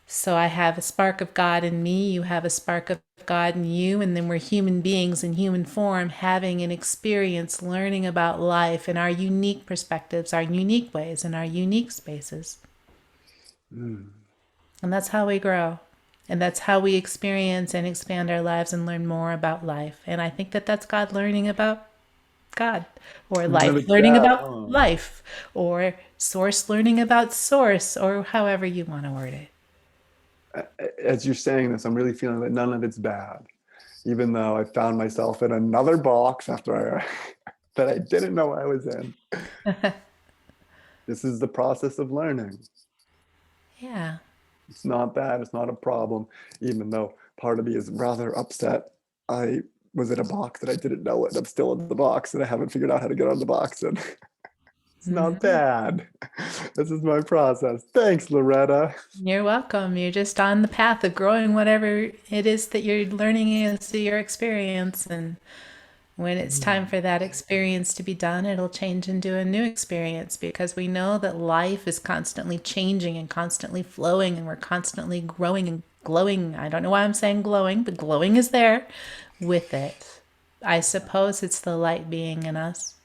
so I have a spark of God in me, you have a spark of God in you, and then we're human beings in human form having an experience, learning about life and our unique perspectives, our unique ways, and our unique spaces. Mm. And that's how we grow. And that's how we experience and expand our lives and learn more about life. And I think that that's God learning about God, or None of life it's learning bad, about huh? life, or source learning about source, or however you want to word it. As you're saying this, I'm really feeling that none of it's bad, even though I found myself in another box after I that I didn't know I was in. This is the process of learning. Yeah. It's not bad. It's not a problem, even though part of me is rather upset. I was in a box that I didn't know it. And I'm still in the box and I haven't figured out how to get out of the box. And it's not Mhm. bad. This is my process. Thanks, Loretta. You're welcome. You're just on the path of growing whatever it is that you're learning is your experience. And when it's time for that experience to be done, it'll change into a new experience because we know that life is constantly changing and constantly flowing, and we're constantly growing and glowing. I don't know why I'm saying glowing, but glowing is there with it. I suppose it's the light being in us.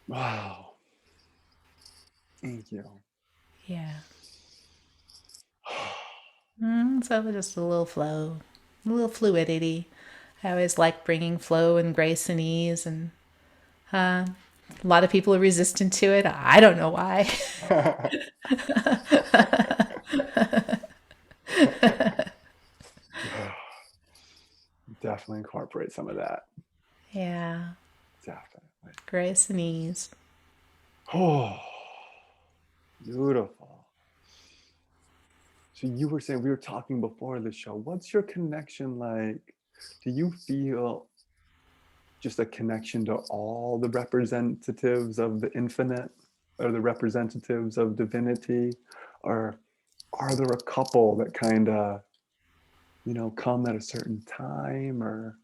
Wow. Thank you. Yeah. So just a little flow, a little fluidity. I always like bringing flow and grace and ease, and uh, a lot of people are resistant to it. I don't know why. Definitely incorporate some of that. Yeah, Definitely. grace and ease. Oh, beautiful. So you were saying, we were talking before the show, what's your connection like? Do you feel just a connection to all the representatives of the infinite or the representatives of divinity? Or are there a couple that kind of, come at a certain time? Or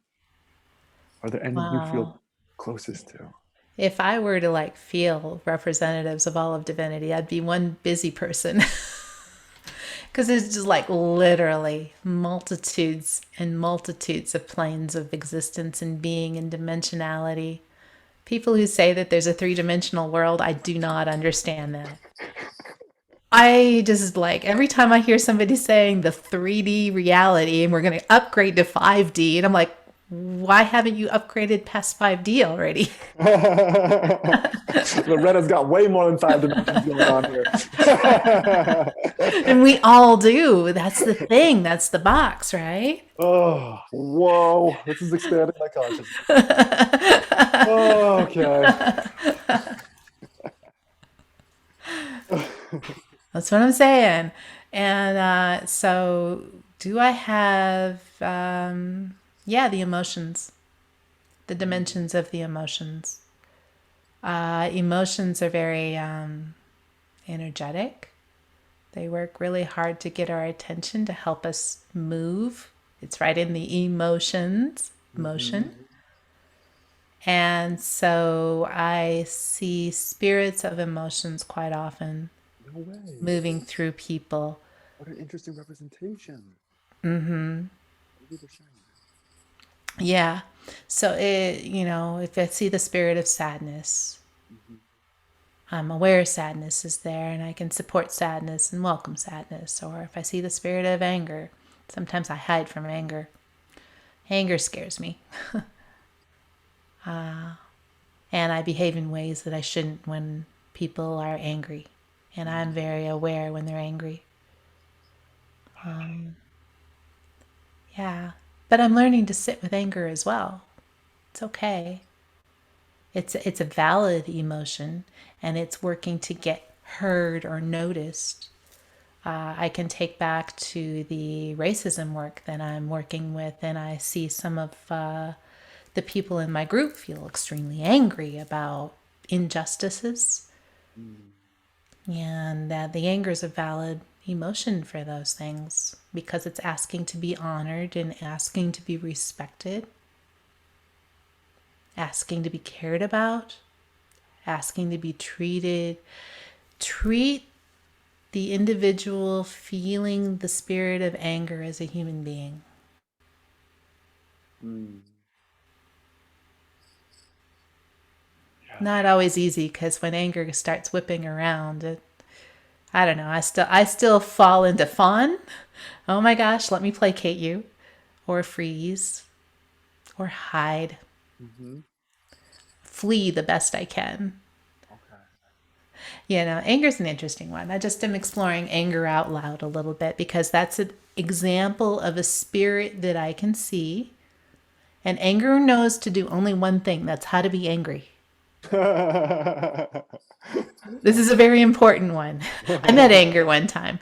are there any you feel Wow. closest to? If I were to like feel representatives of all of divinity, I'd be one busy person. Because there's just like literally multitudes and multitudes of planes of existence and being and dimensionality. People who say that there's a three-dimensional world, I do not understand that. I just like every time I hear somebody saying the 3D reality and we're going to upgrade to 5D, and I'm like, why haven't you upgraded past 5D already? Loretta's got way more than 5 dimensions going on here. And we all do. That's the thing. That's the box, right? Oh, whoa. This is expanding my consciousness. Oh, okay. That's what I'm saying. And so, do I have, yeah, the emotions, the dimensions of the emotions? Emotions are very energetic. They work really hard to get our attention to help us move. It's right in the emotions, Mm-hmm. motion. And so I see spirits of emotions quite often No way. moving through people. What an interesting representation. Thank you for sharing Yeah. So if I see the spirit of sadness, that. Mm-hmm. I'm aware sadness is there and I can support sadness and welcome sadness. Or if I see the spirit of anger, sometimes I hide from anger. Anger scares me. And I behave in ways that I shouldn't when people are angry. And I'm very aware when they're angry. Yeah. But I'm learning to sit with anger as well. It's okay. It's a valid emotion and it's working to get heard or noticed. I can take back to the racism work that I'm working with, and I see some of the people in my group feel extremely angry about injustices, Mm. and that the anger is a valid emotion for those things because it's asking to be honored and asking to be respected, asking to be cared about, asking to be treated. Treat the individual feeling the spirit of anger as a human being. Mm. Yeah. Not always easy because when anger starts whipping around, I don't know. I still fall into fawn. Oh my gosh, let me placate you, or freeze, or hide, Mm-hmm. flee the best I can. Okay. Anger's an interesting one. I just am exploring anger out loud a little bit because that's an example of a spirit that I can see. And anger knows to do only one thing, that's how to be angry. This is a very important one. I met anger one time.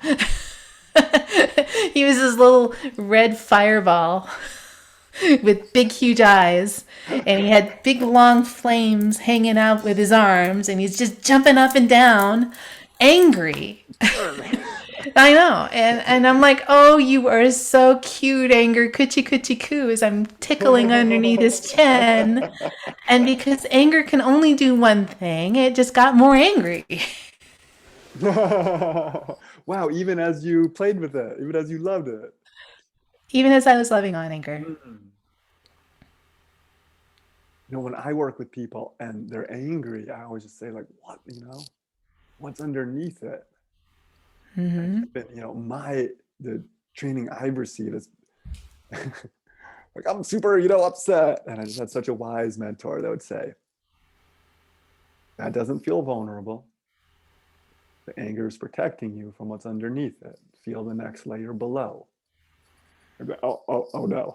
He was this little red fireball with big, huge eyes, and he had big, long flames hanging out with his arms, and he's just jumping up and down, angry. I know. And I'm like, oh, you are so cute, anger, coochie coochie coo, as I'm tickling underneath his chin. And because anger can only do one thing, it just got more angry. Wow, even as you played with it, even as you loved it. Even as I was loving on anger. Mm. When I work with people and they're angry, I always just say, like, what, what's underneath it? And it's been, the training I've received is Like, I'm super, you know, upset. And I just had such a wise mentor that would say, that doesn't feel vulnerable. The anger is protecting you from what's underneath it. Feel the next layer below. Go, oh no.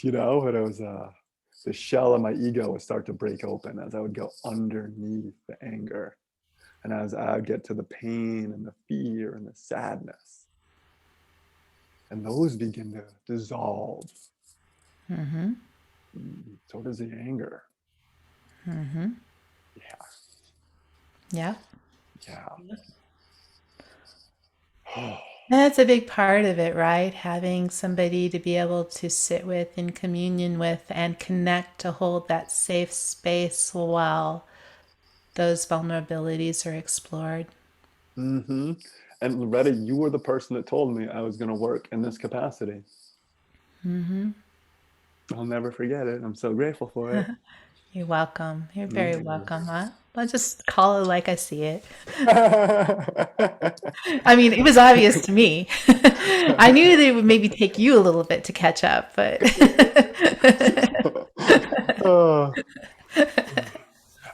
You know, and it was the shell of my ego would start to break open as I would go underneath the anger. And as I would get to the pain and the fear and the sadness, and those begin to dissolve. Mm-hmm. So does the anger. Mm-hmm. Yeah, Yeah. yeah. That's a big part of it, right? Having somebody to be able to sit with, in communion with, and connect to hold that safe space while those vulnerabilities are explored. Mm-hmm. And Loretta, you were the person that told me I was going to work in this capacity. Mm-hmm. I'll never forget it. I'm so grateful for it. You're welcome. You're very Mm. welcome. I'll just call it like I see it. I mean, it was obvious to me. I knew that it would maybe take you a little bit to catch up, but Oh,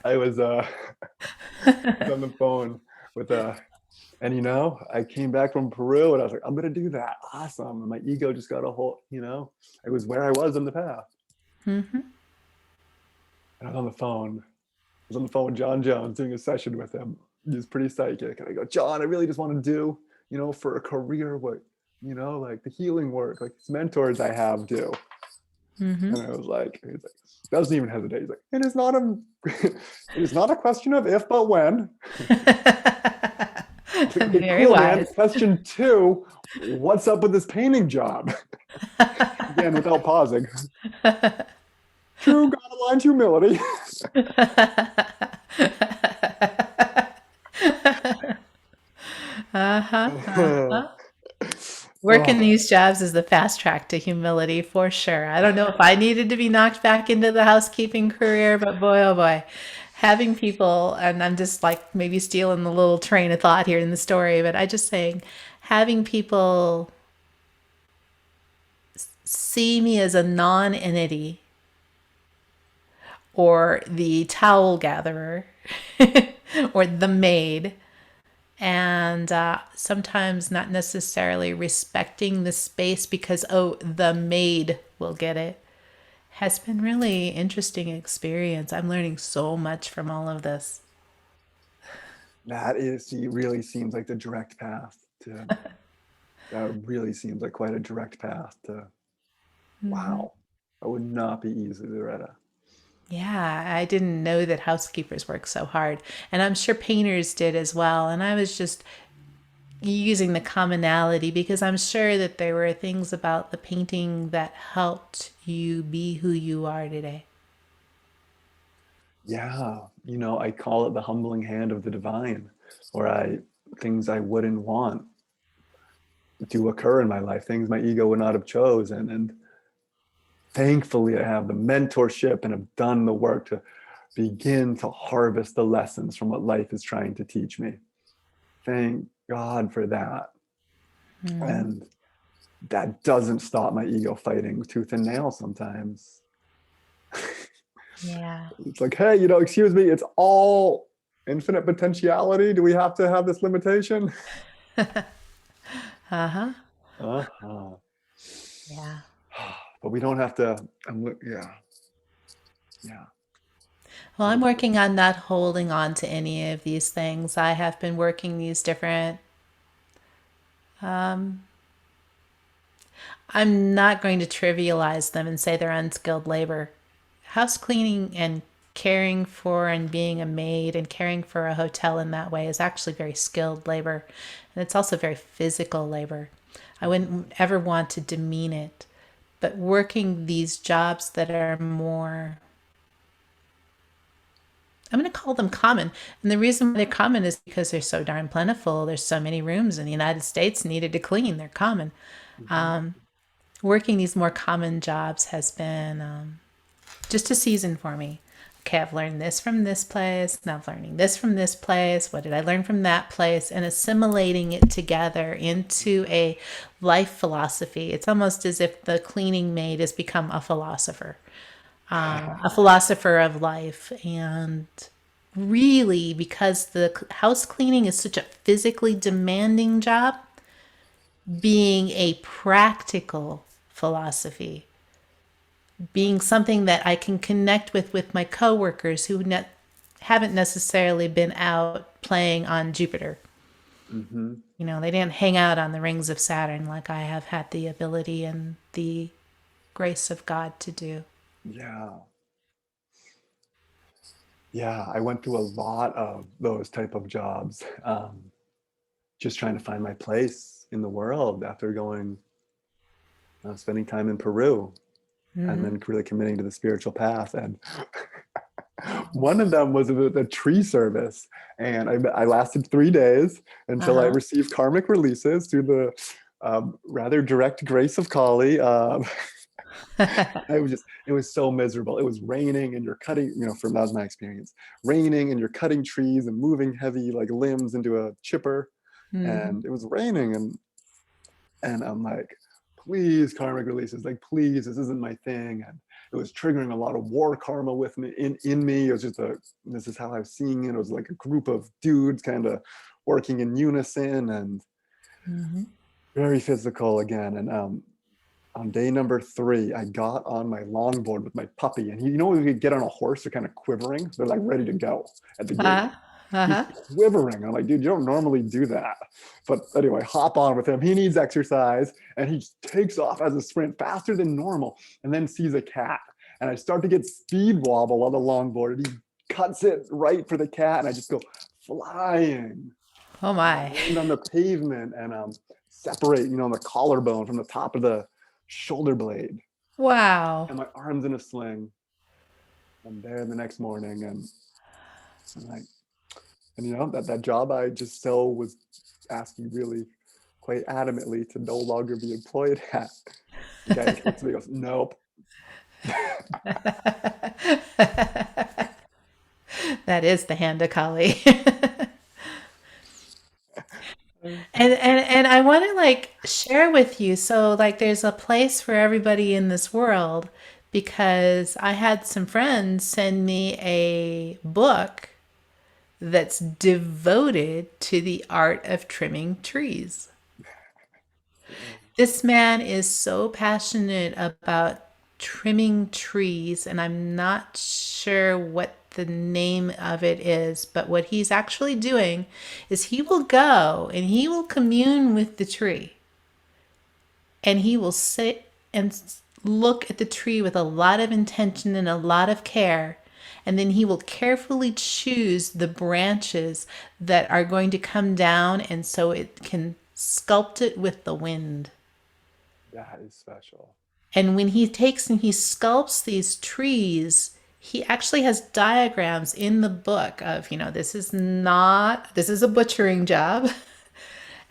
I was on the phone with and you know, I came back from Peru and I was like, I'm gonna do that. Awesome. And my ego just got a hold, you know, it was where I was in the path. Mhm. And I was on the phone. I was on the phone with John Jones doing a session with him. He's pretty psychic. And I go, John, I really just want to do, you know, for a career what, you know, like the healing work, like these mentors I have do. Mhm. And I was like, he's like, doesn't even hesitate. He's like, it is not a it is not a question of if but when. I was like, okay, Very cool, man. wise. Question two, what's up with this painting job? Again, without pausing. True God aligned humility. Uh-huh. Working Oh, these jobs is the fast track to humility for sure. I don't know if I needed to be knocked back into the housekeeping career, but boy, oh boy, having people, and I'm just like maybe stealing the little train of thought here in the story, but I just saying, having people see me as a non entity or the towel gatherer or the maid, and sometimes not necessarily respecting the space because, oh, the maid will get it, has been really interesting experience. I'm learning so much from all of this. that is, he really seems like the direct path to, that really seems like quite a direct path to, wow, that would not be easy, Loretta. Yeah, I didn't know that housekeepers work so hard. And I'm sure painters did as well. And I was just using the commonality because I'm sure that there were things about the painting that helped you be who you are today. Yeah, you know, I call it the humbling hand of the divine, or things I wouldn't want to occur in my life, things my ego would not have chosen. And thankfully, I have the mentorship and have done the work to begin to harvest the lessons from what life is trying to teach me. Thank God for that. And that doesn't stop my ego fighting tooth and nail sometimes. Yeah. It's like, hey, you know, excuse me, it's all infinite potentiality. Do we have to have this limitation? Uh huh. Uh-huh. Yeah. But we don't have to. Yeah, yeah. Well, I'm working on not holding on to any of these things. I have been working these different. I'm not going to trivialize them and say they're unskilled labor. House cleaning and caring for and being a maid and caring for a hotel in that way is actually very skilled labor. And it's also very physical labor. I wouldn't ever want to demean it. But working these jobs that are more, I'm going to call them common. And the reason why they're common is because they're so darn plentiful. There's so many rooms in the United States needed to clean. They're common. Mhm. Working these more common jobs has been just a season for me. okay, I've learned this from this place, now I'm learning this from this place. What did I learn from that place? And assimilating it together into a life philosophy. It's almost as if the cleaning maid has become a philosopher of life. And really, because the house cleaning is such a physically demanding job, being a practical philosophy, being something that I can connect with my coworkers who haven't necessarily been out playing on Jupiter. Hmm. You know, they didn't hang out on the rings of Saturn like I have had the ability and the grace of God to do. Yeah. Yeah. I went through a lot of those type of jobs, just trying to find my place in the world after going, spending time in Peru and Mm-hmm. then really committing to the spiritual path. And one of them was a tree service. And I lasted 3 days until I Uh received karmic releases through the rather direct grace of Kali. huh. It was so miserable. It was raining and you're cutting, from that was my experience, raining and you're cutting trees and moving heavy like limbs into a chipper. Mm-hmm. And it was raining and I'm like, please, karmic releases, like, please, this isn't my thing. And it was triggering a lot of war karma with me in me. It was just this is how I was seeing it. It was like a group of dudes kind of working in unison and Mm-hmm. very physical again. And on day number 3, I got on my longboard with my puppy. And when you get on a horse, they're kind of quivering. They're like ready to go at the gate. Uh-huh. Uh-huh. He's quivering. I'm like, dude, you don't normally do that. But anyway, hop on with him. He needs exercise. And he takes off as a sprint faster than normal and then sees a cat. And I start to get speed wobble on the longboard. And he cuts it right for the cat. And I just go flying. Oh And I my. land on the pavement and separate, the collarbone from the top of the shoulder blade. Wow. And my arm's in a sling. I'm there the next morning. And I'm like, and that job I just so was asking really quite adamantly to no longer be employed at. The guy just looks at me and goes, nope. That is the hand of Kali. And I want to like share with you. So like there's a place for everybody in this world because I had some friends send me a book that's devoted to the art of trimming trees. This man is so passionate about trimming trees, and I'm not sure what the name of it is, but what he's actually doing is he will go and he will commune with the tree and he will sit and look at the tree with a lot of intention and a lot of care. And then he will carefully choose the branches that are going to come down, and so it can sculpt it with the wind. That is special. And when he takes and he sculpts these trees, he actually has diagrams in the book of, this is a butchering job.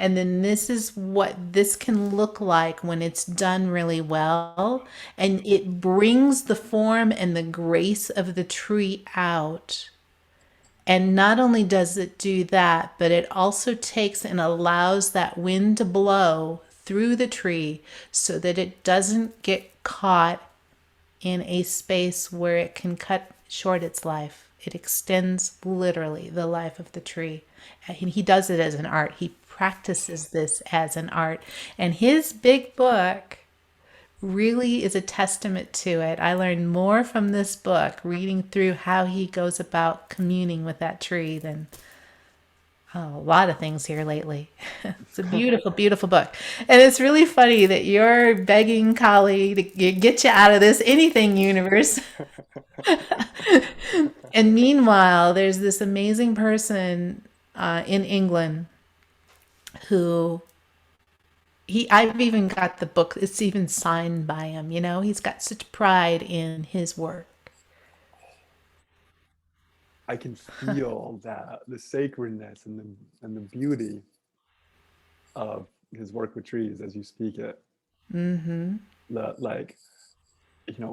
And then this is what this can look like when it's done really well. And it brings the form and the grace of the tree out. And not only does it do that, but it also takes and allows that wind to blow through the tree so that it doesn't get caught in a space where it can cut short its life. It extends literally the life of the tree. And he does it as an art. He practices this as an art. And his big book really is a testament to it. I learned more from this book reading through how he goes about communing with that tree than a lot of things here lately. It's a beautiful, beautiful book. And it's really funny that you're begging Kali to get you out of this anything universe. And meanwhile, there's this amazing person in England who I've even got the book. It's even signed by him. He's got such pride in his work. I can feel that the sacredness and the beauty of his work with trees as you speak it. Mm-hmm. Like,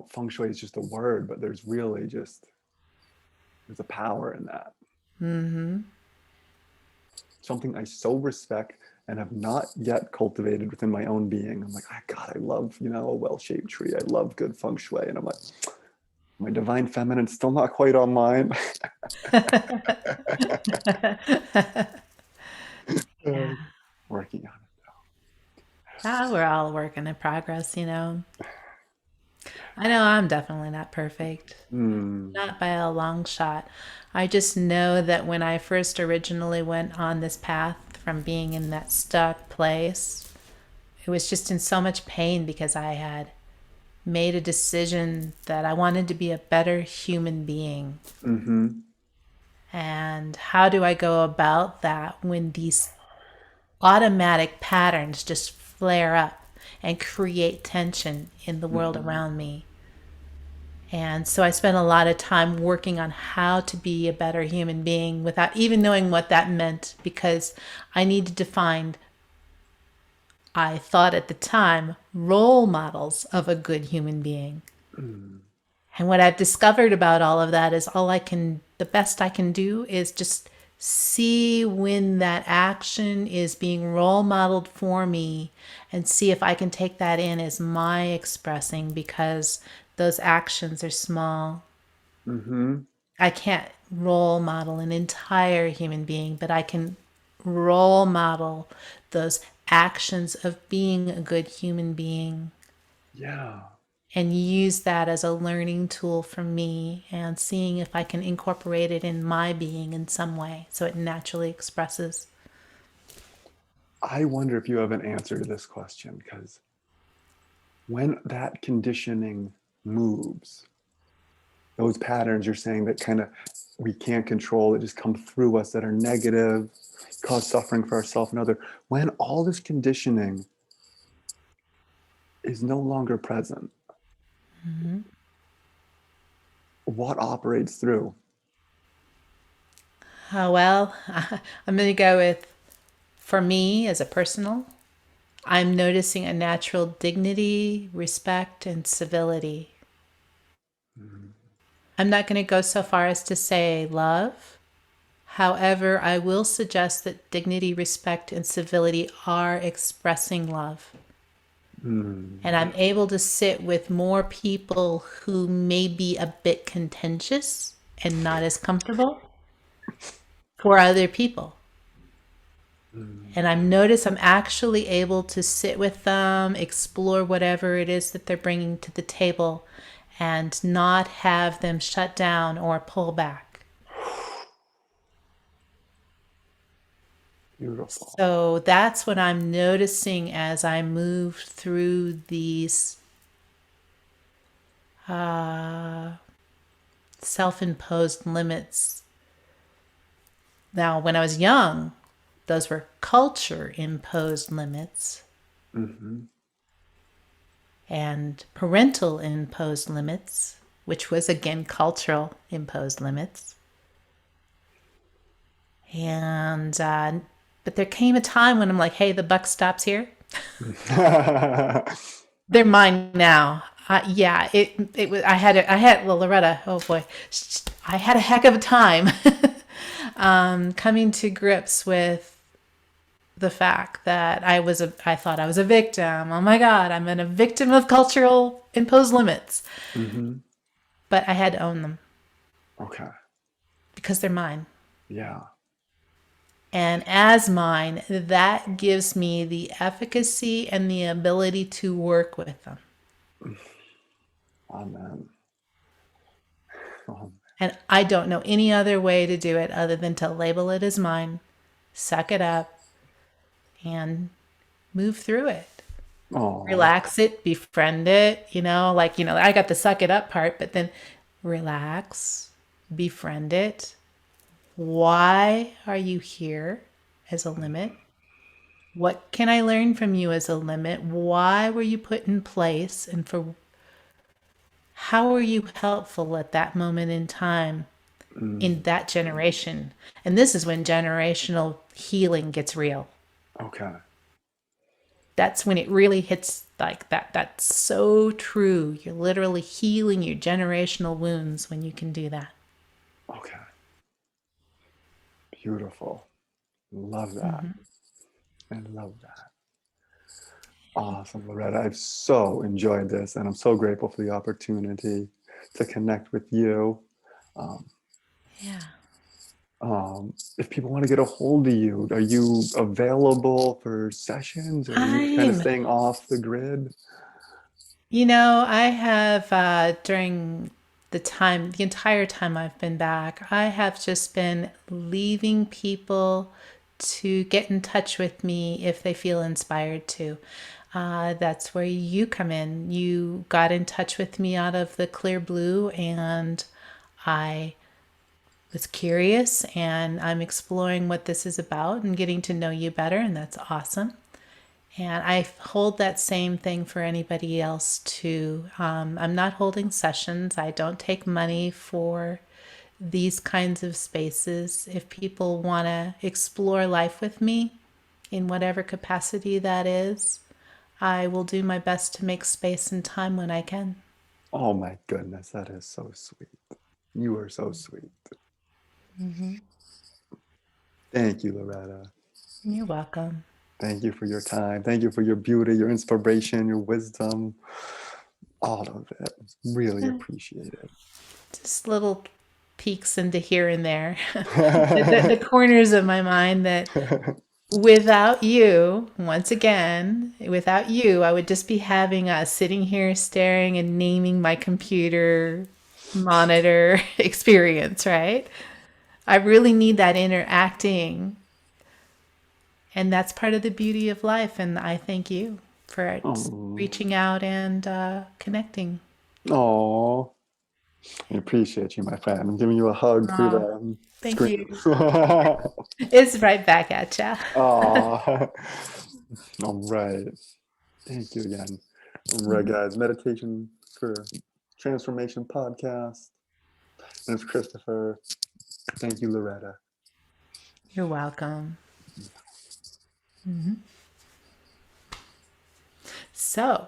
feng shui is just a word, but there's really just There's a power in that. Mm-hmm. Something I so respect and have not yet cultivated within my own being. I'm like, oh, God, I love, a well-shaped tree. I love good feng shui. And I'm like, my divine feminine's still not quite on mine. Yeah. Working on Ah, we're all a work in progress, you know. I know I'm definitely not perfect. it. Mm, Not by a long shot. I just know that when I first originally went on this path from being in that stuck place, it was just in so much pain because I had made a decision that I wanted to be a better human being. mm-hmm. And how do I go about that when these automatic patterns just flare up and create tension in the world Mm-hmm. around me? And so I spent a lot of time working on how to be a better human being without even knowing what that meant because I needed to find, I thought at the time, role models of a good human being. Mm, And what I've discovered about all of that is the best I can do is just see when that action is being role modeled for me and see if I can take that in as my expressing because those actions are small. mm-hmm. I can't role model an entire human being, but I can role model those actions of being a good human being Yeah. and use that as a learning tool for me and seeing if I can incorporate it in my being in some way so it naturally expresses. I wonder if you have an answer to this question because when that conditioning moves, those patterns you're saying that kind of we can't control, that just come through us that are negative, cause suffering for ourselves and other, when all this conditioning is no longer present, Mm-hmm. what operates through? Oh, well, I'm going to go with for me as a personal, I'm noticing a natural dignity, respect, and civility. Mm, I'm not going to go so far as to say love. However, I will suggest that dignity, respect, and civility are expressing love. And I'm able to sit with more people who may be a bit contentious and not as comfortable for other people. mm, And I'm actually able to sit with them, explore whatever it is that they're bringing to the table, and not have them shut down or pull back. beautiful. So that's what I'm noticing as I move through these uh, self imposed limits. Now, when I was young, those were culture imposed limits Mm-hmm. and parental imposed limits, which was again cultural imposed limits. And, but there came a time when I'm like, hey, the buck stops here. They're mine now. Yeah, it was. I had well, Loretta. Oh boy, I had a heck of a time coming to grips with the fact that I thought I was a victim. Oh my God, I'm a victim of cultural imposed limits. Mm-hmm. But I had to own them Okay. because they're mine. Yeah. And as mine, that gives me the efficacy and the ability to work with them. Amen. Oh, And I don't know any other way to do it other than to label it as mine, suck it up, and move through it. oh, Relax it, befriend it, I got the suck it up part, but then relax, befriend it. Why are you here as a limit? What can I learn from you as a limit? Why were you put in place? And for how were you helpful at that moment in time in mm, that generation? And this is when generational healing gets real. okay. That's when it really hits like that. That's so true. You're literally healing your generational wounds when you can do that. Okay. Beautiful. Love that. I love that. Awesome, Loretta. I've so enjoyed this, and I'm so grateful for the opportunity to connect with you. Um, Yeah. if people want to get a hold of you, are you available for sessions, or are you kind of I'm staying off the grid? I have during the entire time I've been back, I have just been leaving people to get in touch with me if they feel inspired to. That's where you come in. You got in touch with me out of the clear blue, and I was curious, and I'm exploring what this is about and getting to know you better, and that's awesome. And I hold that same thing for anybody else too. I'm not holding sessions. I don't take money for these kinds of spaces. If people want to explore life with me in whatever capacity that is, I will do my best to make space and time when I can. Oh my goodness, that is so sweet. You are so sweet. Thank you, Loretta. You're welcome. Thank you for your time. Thank you for your beauty, your inspiration, your wisdom, all of it. Really appreciate Just little peeks into here and there, the it. corners of my mind that without you, once again, without you, I would just be having us sitting here staring and naming my computer monitor experience, right? I really need that interacting. And that's part of the beauty of life. And I thank you for Oh, reaching out and connecting. oh, I appreciate you, my friend. I'm giving you a hug through Oh, the thank screen. you. It's right back at ya. Oh, all right. Thank you again. All right, guys. Meditation for Transformation podcast. My name's Christopher. Thank you, Loretta. You're welcome. So